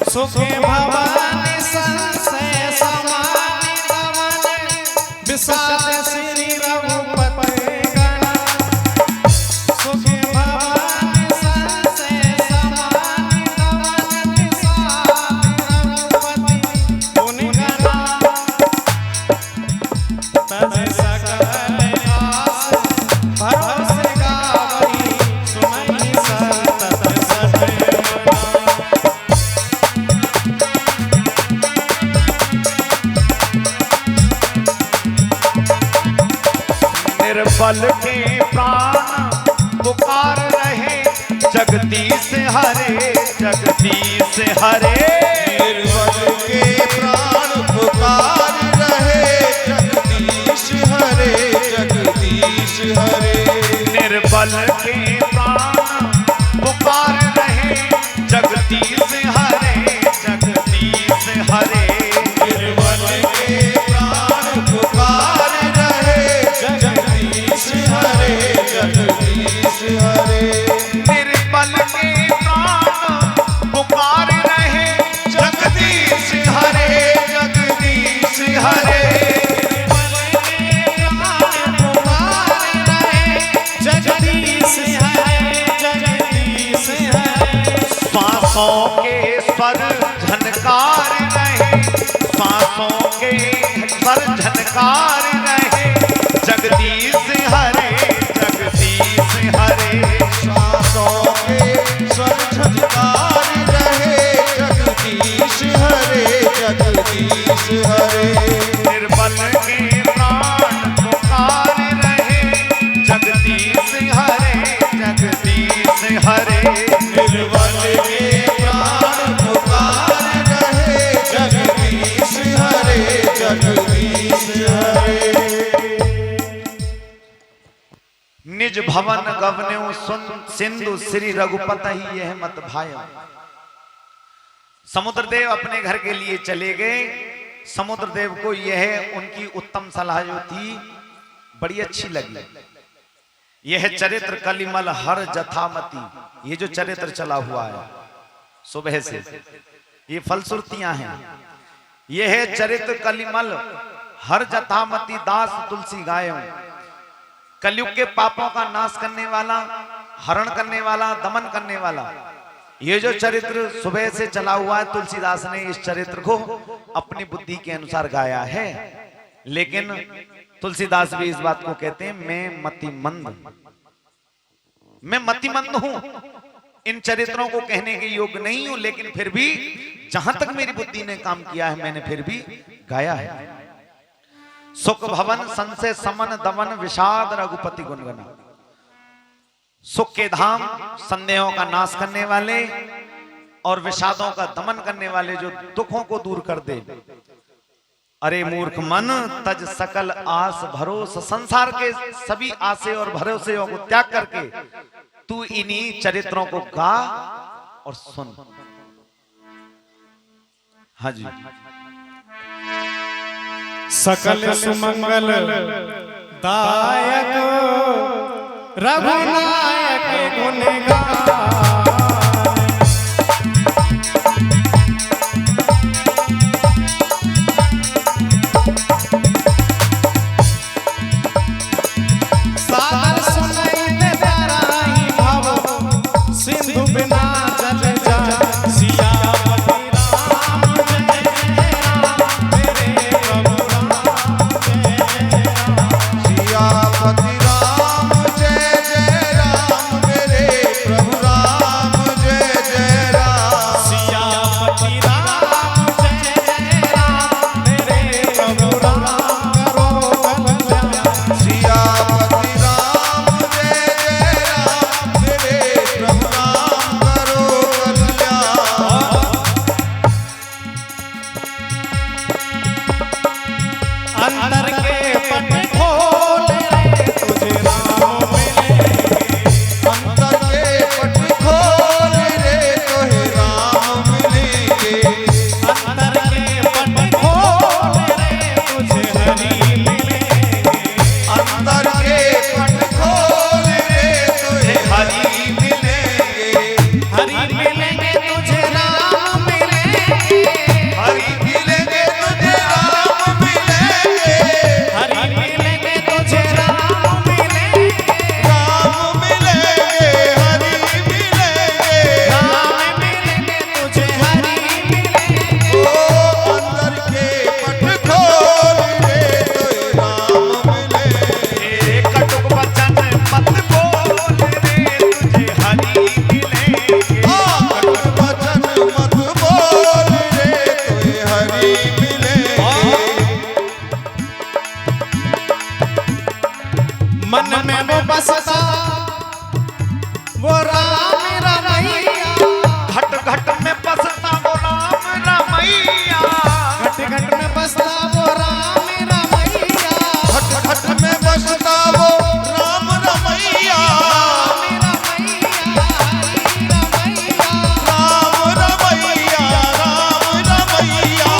सुखे भवानी संशय समानि दमन विषाद श्री रघुपति गण। सुखे भवानी संशय समानि दमन विषाद रघुपति गुण गण। तज सकल आस भरोसे गावई सुमहि संतत सभय निर्बल के प्राण पुकार रहे जगदीश हरे जगदीश हरे। निर्बल के प्राण पुकार रहे जगदीश हरे जगदीश हरे। निर्बल के प्राण पुकार रहे जगदीश हरे जगदीश हरे। निर्बल के प्राण पुकार रहे जगदीश हरे जगदीश हरे। निर्बल के प्राण पुकार रहे जगदीश हरे जगदीश हरे। सांसों के स्वर झनकार रहे सांसों के स्वर झनकार रहे जगदीश हरे जगदीश हरे। सांसों के स्वर झनकार रहे जगदीश हरे जगदीश हरे। निर्बल के प्राण पुकार रहे जगदीश हरे जगदीश हरे। निर्बल के प्राण पुकार रहे जगदीश हरे जगदीश हरे। निज भवन गवन्यु सुन सिंधु श्री रघुपति यह मत भायो। समुद्रदेव अपने घर के लिए चले गए। समुद्रदेव को यह उनकी उत्तम सलाह जो थी बड़ी अच्छी लगी। यह चरित्र कलिमल हर जथामति ये जो चरित्र चला हुआ है सुबह से ये फलश्रुतियां हैं। यह चरित्र कलिमल हर जथामति दास तुलसी गायो। कलयुग के पापों का नाश करने वाला हरण करने वाला दमन करने वाला ये जो चरित्र सुबह से चला हुआ है तुलसीदास ने इस चरित्र को अपनी बुद्धि के अनुसार गाया है। लेकिन तुलसीदास भी इस बात को कहते हैं मैं मतिमंद हूं इन चरित्रों को कहने के योग्य नहीं हूं। लेकिन फिर भी जहां तक मेरी बुद्धि ने काम किया है मैंने फिर भी गाया है। सुख भवन संशय समन दमन विषाद रघुपति गुणगना। सुख के धाम संदेहों का नाश करने वाले और विषादों का दमन करने वाले जो दुखों को दूर कर दे। अरे मूर्ख मन तज सकल आस भरोसा। संसार के सभी आसे और भरोसे को त्याग करके तू इन्हीं चरित्रों को गा और सुन। हाँ जी। सकल सुमंगल दायक रघुनायक गुण गाय। सादर सुनैते तराई भव सिंधु बिना जल जाय। सियापति राम जय जय राम मेरे प्रभु राम जय जय राम। सियापति राम जय जय राम मेरे प्रभु अंतर के पट खोल रे तुझे राम मिलेंगे। अंतर के पट खोल रे तोहे राम मिलेंगे। अंतर के पट खोल रे तुझे हरि मिलेंगे। अंतर के पट खोल रे तोहे हरि मिलेंगे। हरि मिलेंगे तुझे राम मिलेंगे। हरि मिलेंगे तुझे राम मिलेंगे। हरि मिलेंगे तुझे राम मिलेंगे। राम मिलेंगे हरि मिलेंगे। राम मिलेंगे तुझे हरि मिलेंगे। ओ अंतर के पट खोल रे तोहे राम मिलेंगे। कटुक वचन मत बोल रे तुझे हरि मिलेंगे। कटुक वचन मत बोल रे तोहे हरि मिलेंगे। मन में वो बसता वो राम रमैया। घट घट में बसता वो राम रमैया। घट घट में बसता वो राम रमैया। घट घट में बसता वो राम रमैया। राम रमैया राम रमैया।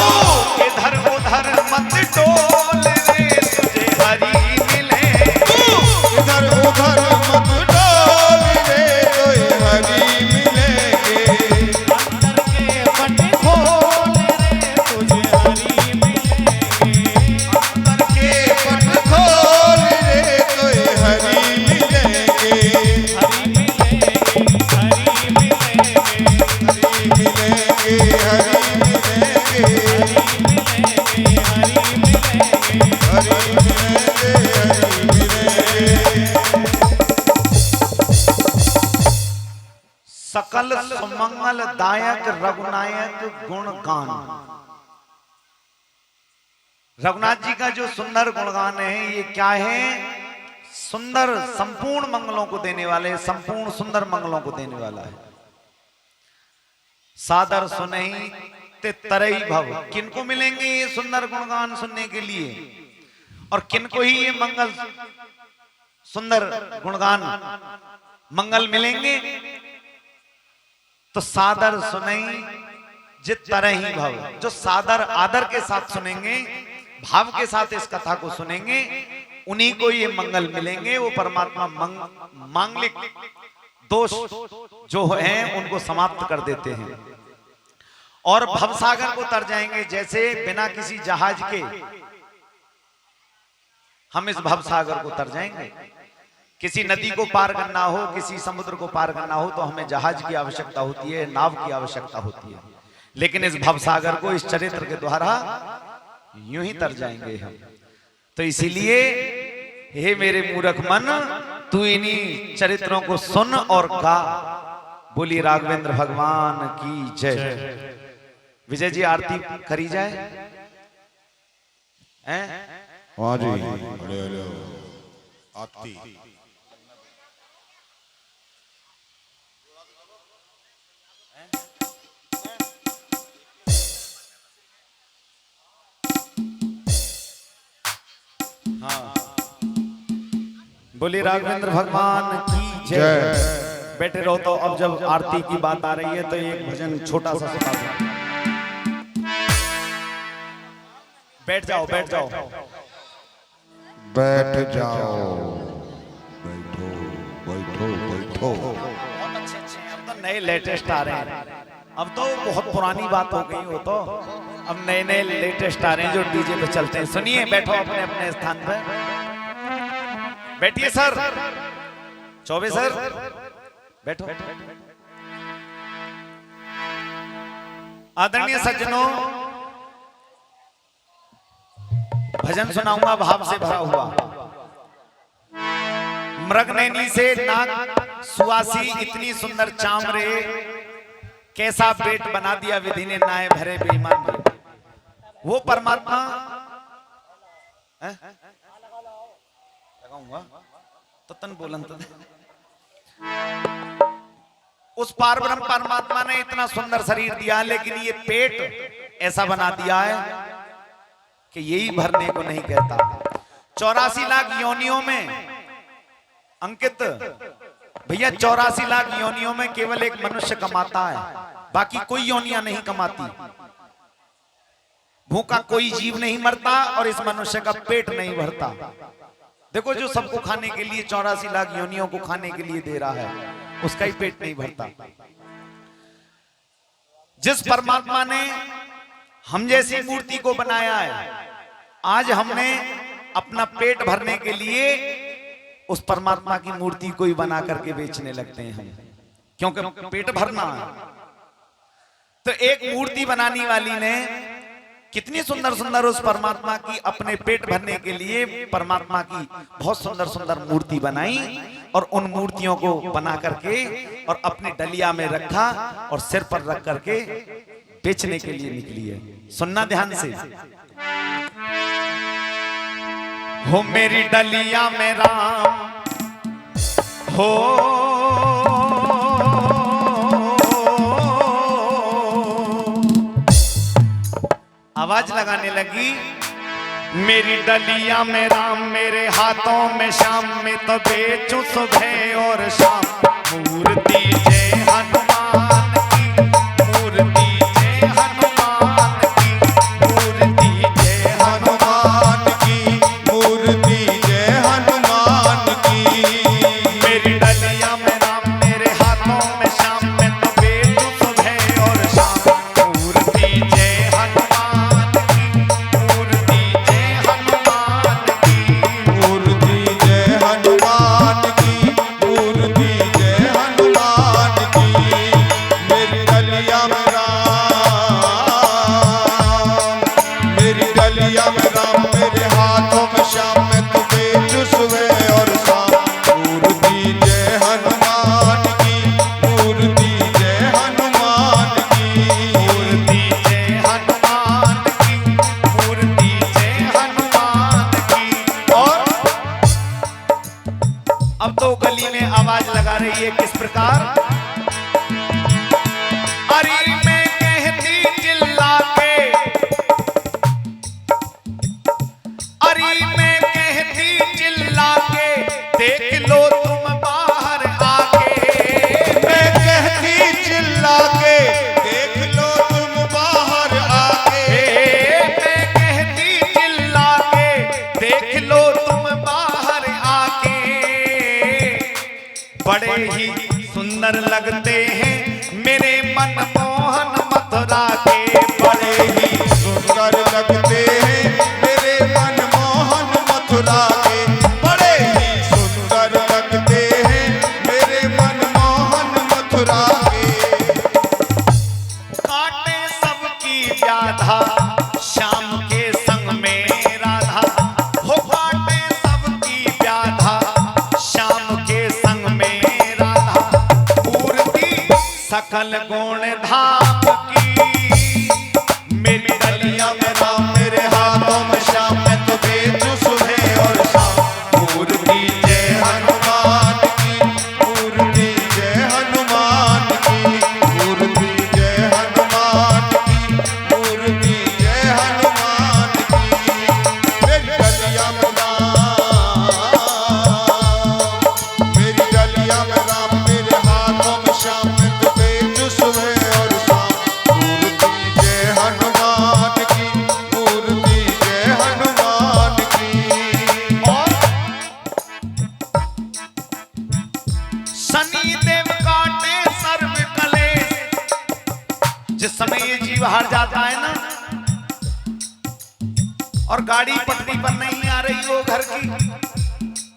इधर उधर मत डोल रे तुझे हरि मिलेंगे। इधर उधर मत डोल रे तोहे हरि मिलेंगे। अंतर के पट खोल रे तुझे हरि मिलेंगे। अंतर के पट खोल रे तोहे हरि मिलेंगे। हरि मिलेंगे। हरि मिलेंगे। हरि मिलेंगे हरि मिलेंगे। हरि मिलेंगे। हरि मिलेंगे। हरि मिलेंगे हरि मिलेंगे। सकल सुमंगल दायक रघुनायक गुण गान। रघुनाथ जी का जो सुंदर गुणगान है ये क्या है? सुंदर संपूर्ण मंगलों को देने वाले, संपूर्ण सुंदर मंगलों को देने वाला है। सादर सुनहि ते तरई भव। किनको मिलेंगे ये सुंदर गुणगान सुनने के लिए, और किनको ही ये मंगल सुंदर गुणगान मंगल मिलेंगे? तो सादर सुनहि जित तरही भव। जो सादर आदर के साथ सुनेंगे, भाव के साथ इस कथा को सुनेंगे, उन्हीं को ये मंगल मिलेंगे। वो परमात्मा मांगलिक दोष जो हैं उनको समाप्त कर देते हैं और भवसागर को तर जाएंगे। जैसे बिना किसी जहाज के हम इस भवसागर को तर जाएंगे। किसी नदी को पार करना हो, किसी समुद्र को पार करना हो तो हमें जहाज की आवश्यकता होती है, नाव की आवश्यकता होती है। लेकिन इस भवसागर को इस चरित्र के द्वारा यूं ही तर जाएंगे हम। तो इसीलिए हे मेरे मूर्ख मन, तू इन्हीं चरित्रों को सुन और गा। बोली राघवेंद्र भगवान की जय। विजय जी आरती करी जाए। हैं? हाँ जी अरे अरे आती। हाँ, बोली राघवेंद्र भगवान की जय। बैठे रहो। तो अब जब आरती की बात आ रही है तो एक भजन छोटा सा सुना दो। बैठ जाओ, बैठ जाओ, बैठ जाओ, बैठो बैठो बैठो। बहुत अच्छे अच्छे हैं। अब तो नए लेटेस्ट आ रहे हैं। अब तो बहुत पुरानी बात हो गई। हो तो अब नए नए लेटेस्ट आ रहे हैं जो डीजे पे चलते हैं। सुनिए, बैठो अपने अपने स्थान पे। बैठिए सर, चौबे सर, बैठो। आदरणीय सज्जनों, भजन सुनाऊंगा भाव से भरा हुआ। मृगनैनी से नाक सुवासी इतनी सुंदर चामरे, कैसा पेट बना दिया विधि ने नाय भरे बेईमान रे। वो परमात्मा लगाऊंगा तो तन बोलन तो उस पारब्रह्म परमात्मा ने इतना सुंदर शरीर दिया, लेकिन ये पेट ऐसा बना दिया है कि यही भरने को नहीं कहता। 84 लाख योनियों में अंकित भैया 84 लाख योनियों में केवल एक मनुष्य कमाता है, बाकी कोई योनियां नहीं कमाती। भूखा कोई जीव नहीं मरता और इस मनुष्य का पेट नहीं भरता। देखो जो सबको खाने के लिए 84 लाख योनियों को खाने के लिए दे रहा है, उसका ही पेट नहीं भरता। जिस परमात्मा ने हम जैसी मूर्ति को बनाया है, आज हमने अपना पेट भरने के लिए उस परमात्मा की मूर्ति को ही बना करके बेचने लगते हैं हम, क्योंकि पेट भरना है। तो एक मूर्ति बनाने वाली ने कितनी सुंदर सुंदर उस परमात्मा की अपने पेट भरने के लिए परमात्मा की बहुत सुंदर सुंदर मूर्ति बनाई और उन मूर्तियों को बना करके और अपनी डलिया में रखा और सिर पर रख करके बेचने के लिए निकली है। सुनना ध्यान से। हो मेरी डलिया में राम हो, आवाज लगाने लगी। मेरी डलिया में राम, मेरे हाथों में शाम, में तो बेचूं सुबह और शाम। मूर्ति जय हनुमान की, मूर्ति जय हनुमान की, मूर्ति जय हनुमान की, मूर्ति जय हनुमान की। मेरी डलिया में राम, मेरे हाथों में शाम, में तो बेचूं सुबह और शाम। मूर्ति जय हनुमान की, मूर्ति जय हनुमान की। मूर्ति जय हनुमान की, मूर्ति जय हनुमान की। मेरी डलिया में राम, मेरी डलिया में राम, मेरे हाथों में शाम, में तो बेचूं सुबह और शाम। मूर्ति जय हनुमान की, मूर्ति जय हनुमान की। मूर्ति जय हनुमान की, मूर्ति जय हनुमान की। और अब तो गली में आवाज लगा रही है किस प्रकार। अरे मैं कहती चिल्ला के, अरे मैं कहती चिल्ला के, देख लो तुम बाहर आके। मैं कहती चिल्ला के, देख लो तुम बाहर आके। मैं कहती चिल्ला के, देख लो तुम बाहर आके। बड़े ही सुंदर लगते हैं मेरे मनमोहन मथुरा के। बड़े ही सुंदर लगते हैं मेरे मनमोहन मथुरा के। बड़े ही सुंदर लगते हैं मेरे मनमोहन मथुरा के। काटे सबकी व्याधा, श्याम के संग में राधा। हो काटे सबकी व्याधा, श्याम के संग में राधा। मूर्ति सकल गुण धाम की। मेरी डलिया में राम, मेरे हाथों में शाम, में तो बेचूं सुबह और शाम। मूर्ति जय हनुमान की, मूर्ति जय हनुमान की। मूर्ति जय हनुमान की, मूर्ति जय हनुमान की। मेरी डलिया में राम, मेरी डलिया में राम, मेरे हाथों में शाम, में तो बेचूं सुबह और शाम। मूर्ति जय हनुमान की, मूर्ति जय हनुमान की। और शनि देव काटे सर्व कलेश। जिस समय ये जीव हार जाता है ना, और गाड़ी पटरी पर नहीं आ रही हो घर की,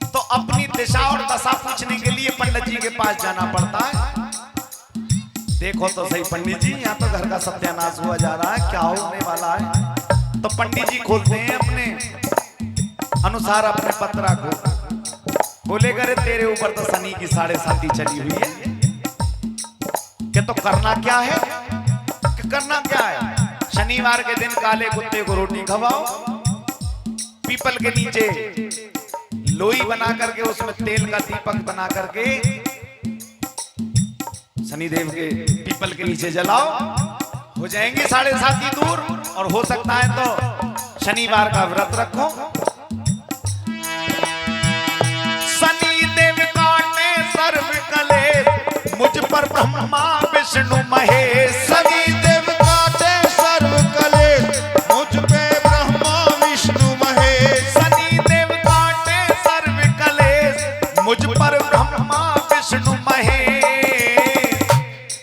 तो अपनी दिशा और दशा पूछने के लिए पंडित जी के पास जाना पड़ता है। देखो तो सही पंडित जी, यहाँ तो घर का सत्यानाश हुआ जा रहा है, क्या होने वाला है। तो पंडित जी खोलते हैं अपने अनुसार अपने पत्रा को। बोले करे तेरे ऊपर तो शनि की 7.5 चली हुई है, कि तो करना क्या है, कि करना क्या है। शनिवार के दिन काले कुत्ते को रोटी खवाओ, पीपल के नीचे लोई बना करके उसमें तेल का दीपक बना करके शनिदेव के पीपल के नीचे जलाओ, हो जाएंगे 7.5 दूर। और हो सकता है तो शनिवार का व्रत रखो। शनि देव काटे सर्व कलेश, मुझ पर ब्रह्मा विष्णु महेश। शनि देव काटे सर्व कलेश, मुझ पे ब्रह्मा विष्णु महेश। शनि देव काटे सर्व कलेश, मुझ पर ब्रह्मा विष्णु महेश।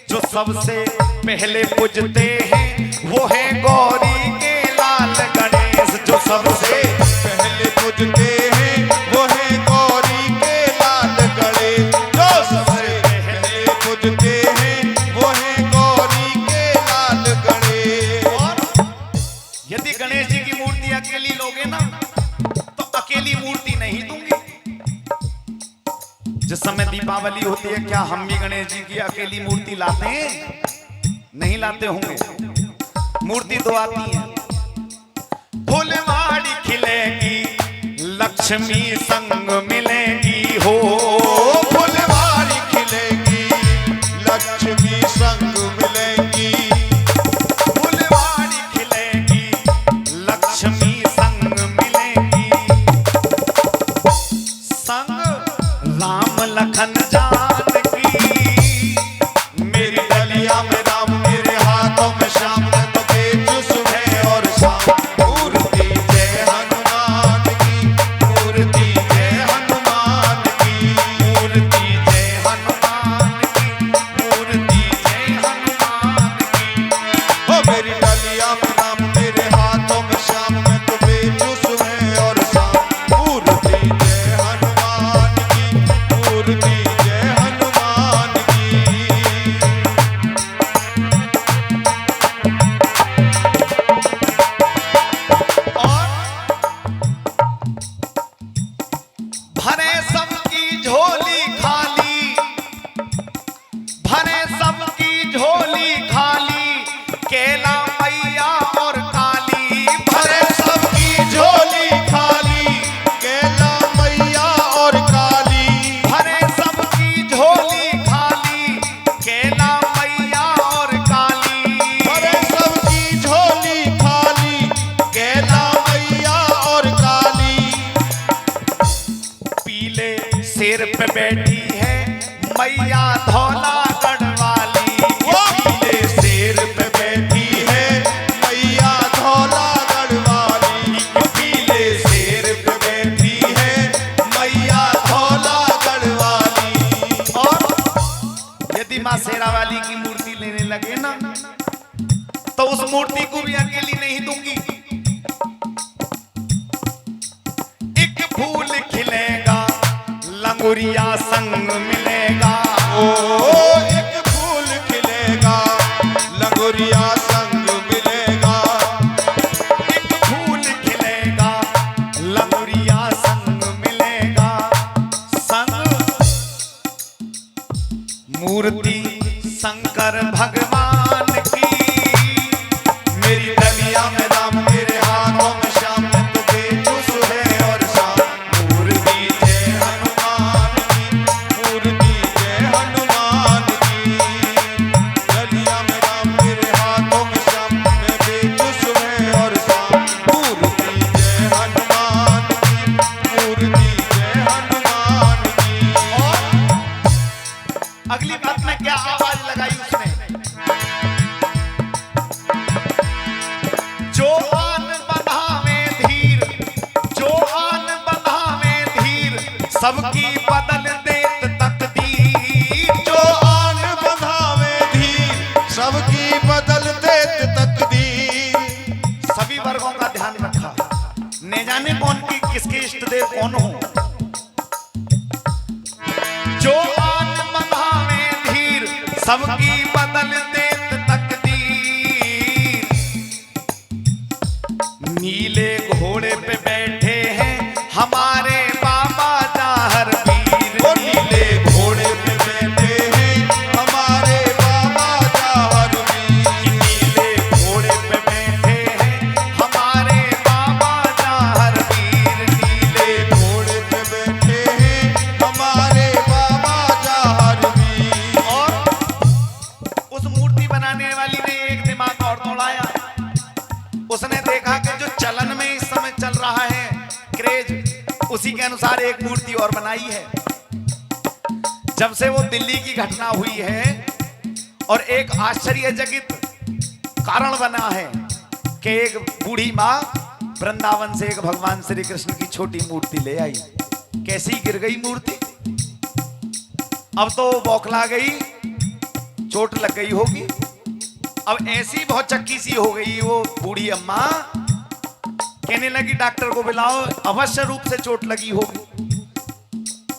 जो सबसे पहले पूजते हैं वो है गौरी के लाल गणेश। जो सबसे पहले पूजते हैं वो है गौरी के लाल गणेश। जो सबसे पहले पूजते हैं वो है गौरी के लाल गणेश। और यदि गणेश जी की मूर्ति अकेली लोगे ना तो अकेली मूर्ति नहीं दूंगी। जिस समय दीपावली होती है क्या हम भी गणेश जी की अकेली मूर्ति लाते हैं? नहीं लाते होंगे। मूर्ति तो आती है। फुलवाड़ी खिलेगी, लक्ष्मी संग मिलेगी हो। फुलवारी खिलेगी, लक्ष्मी संग मिलेंगी। फुलवाड़ी खिलेगी, लक्ष्मी संग मिलेगी। संग राम लखन जानकी, मेरी डलिया में राम, मेरे हाथों में श्याम। मैं तो बेचूं सुबह और शाम। मूर्ति जय हनुमान की, मूर्ति जय हनुमान की। मूर्ति जय हनुमान की, मूर्ति जय हनुमान की। ओ मेरी डलिया में राम, मेरे हाथों में श्याम। मैं तो बेचूं सुबह और शाम। मूर्ति जय हनुमान की, मूर्ति जय हनुमान की। और भरे सबकी झोली खाली, भरे सबकी झोली खाली, केला मैया और काली। भरे सबकी झोली खाली, केला मैया और काली। भरे सबकी झोली खाली, केला मैया और काली। भरे सबकी झोली खाली, केला मैया और काली। पीले शेर पे बैठी है मैया धौला गढ़वाली। वो पीले शेर पे बैठी है मैया धौला गढ़वाली। पीले शेर पे बैठी है मैया धौला गढ़वाली। और यदि माँ शेरा वाली की मूर्ति लेने लगे ना तो उस मूर्ति को भी अकेली नहीं दूंगी। एक फूल खिलेगा, लंगुरिया संग मिलेगा। ओ एक फूल खिलेगा, लंगोरिया संग मिलेगा। एक फूल खिलेगा, लंगुरिया संग मिलेगा। संग मूर्ति शंकर भगवान की। मेरी डलिया में राम, मेरे हाथों में श्याम। मैं तो बेचूं सुबह और शाम। मूर्ति जय हनुमान की, मूर्ति जय हनुमान की। डलिया में राम, मेरे हाथों में श्याम। मैं बेचूं सुबह और शाम। मूर्ति जय हनुमान की, मूर्ति जय हनुमान की। और अगली बात में क्या आवाज लगाई उसने? जो आन बंधावे धीर, जो आन बंधावे धीर, सबकी बदल देत तकदीर। जो आन बंधावे धीर, सबकी बदल देत तकदीर। सभी वर्गों का ध्यान रखा, न जाने कौन की किसके इष्ट देव कौन हो। जो आन बंधावे धीर, सबकी बदल देत तकदीर। नीले घोड़े पे बैठे हैं हमारे बाबा जाहर वीर। वो नीले घोड़े पे बैठे हैं हमारे बाबा जाहर वीर। नीले घोड़े पे बैठे हैं हमारे बाबा जाहर वीर। नीले घोड़े पे बैठे हैं हमारे बाबा जाहर वीर। और उसी के अनुसार एक मूर्ति और बनाई है। जब से वो दिल्ली की घटना हुई है और एक आश्चर्यचकित कारण बना है कि एक बूढ़ी माँ वृंदावन से एक भगवान श्री कृष्ण की छोटी मूर्ति ले आई। कैसी गिर गई मूर्ति, अब तो बौखला गई, चोट लग गई होगी। अब ऐसी बहुत चक्की सी हो गई वो बूढ़ी अम्मा, कहने लगी डॉक्टर को बुलाओ, अवश्य रूप से चोट लगी होगी।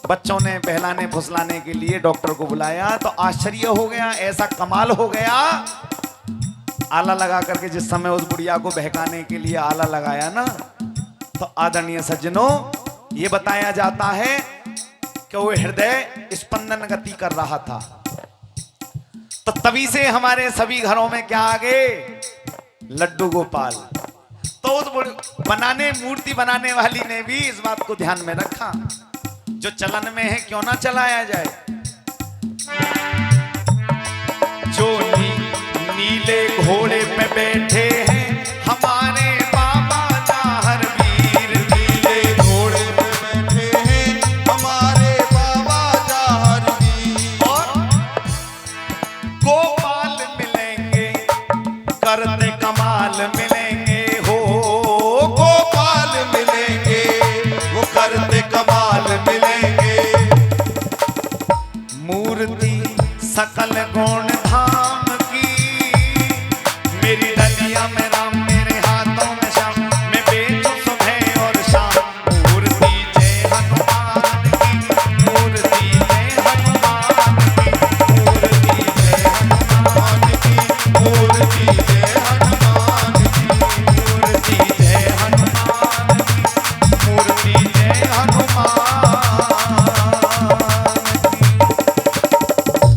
बच्चों ने बहलाने फुसलाने के लिए डॉक्टर को बुलाया तो आश्चर्य हो गया, ऐसा कमाल हो गया। आला लगा करके जिस समय उस बुढ़िया को बहकाने के लिए आला लगाया ना, तो आदरणीय सज्जनों ये बताया जाता है कि वो हृदय स्पंदन गति कर रहा था। तो तभी से हमारे सभी घरों में क्या आ गए, लड्डू गोपाल। तो उस मूर्ति बनाने वाली ने भी इस बात को ध्यान में रखा, जो चलन में है क्यों ना चलाया जाए। जो नीले घोड़े पे बैठे हैं हमारे बाबा जाहर वीर, नीले घोड़े पे बैठे हैं हमारे बाबा जाहर वीर। और गोपाल मिलेंगे करते कमाल मिलेंगे हो, गोपाल मिलेंगे वो करते कमाल मिलेंगे। मूर्ति सकल गुण धाम की, मेरी डलिया में राम मेरे हाथों में श्याम, मैं बेचूं सुबह और शाम। मूर्ति जय हनुमान की, मूर्ति जय हनुमान की, मूर्ति जय हनुमान की, मूर्ति जय हनुमान की, मूर्ति जय हनुमान की, मूर्ति जय हनुमान की।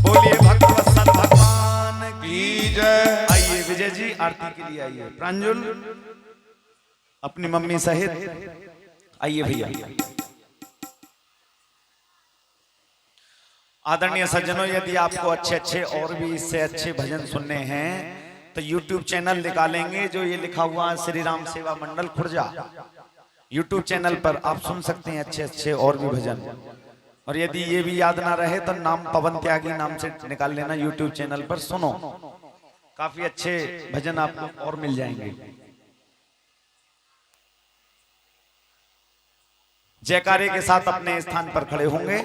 बोलिए भक्तवत्सल भगवान की। की जय। आइए विजय जी आरती के लिए आइए, प्रांजल अपनी मम्मी सहित आइए भैया। आदरणीय सज्जनों, यदि आपको अच्छे अच्छे और भी इससे अच्छे भजन सुनने हैं तो YouTube चैनल निकालेंगे, जो ये लिखा हुआ है श्री राम सेवा मंडल खुर्जा। YouTube चैनल पर आप सुन सकते हैं अच्छे अच्छे और भी भजन। और यदि ये भी याद ना रहे तो नाम पवन त्यागी नाम से निकाल लेना, YouTube चैनल पर सुनो, काफी अच्छे भजन आपको और मिल जाएंगे। जयकारे के साथ अपने स्थान पर खड़े होंगे।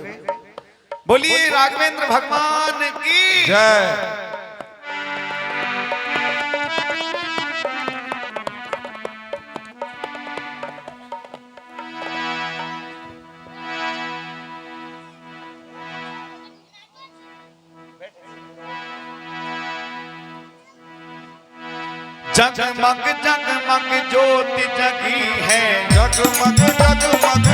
बोलिए राघवेंद्र भगवान की जय। जगमग जगमग ज्योति जगी है, जगमग जगमग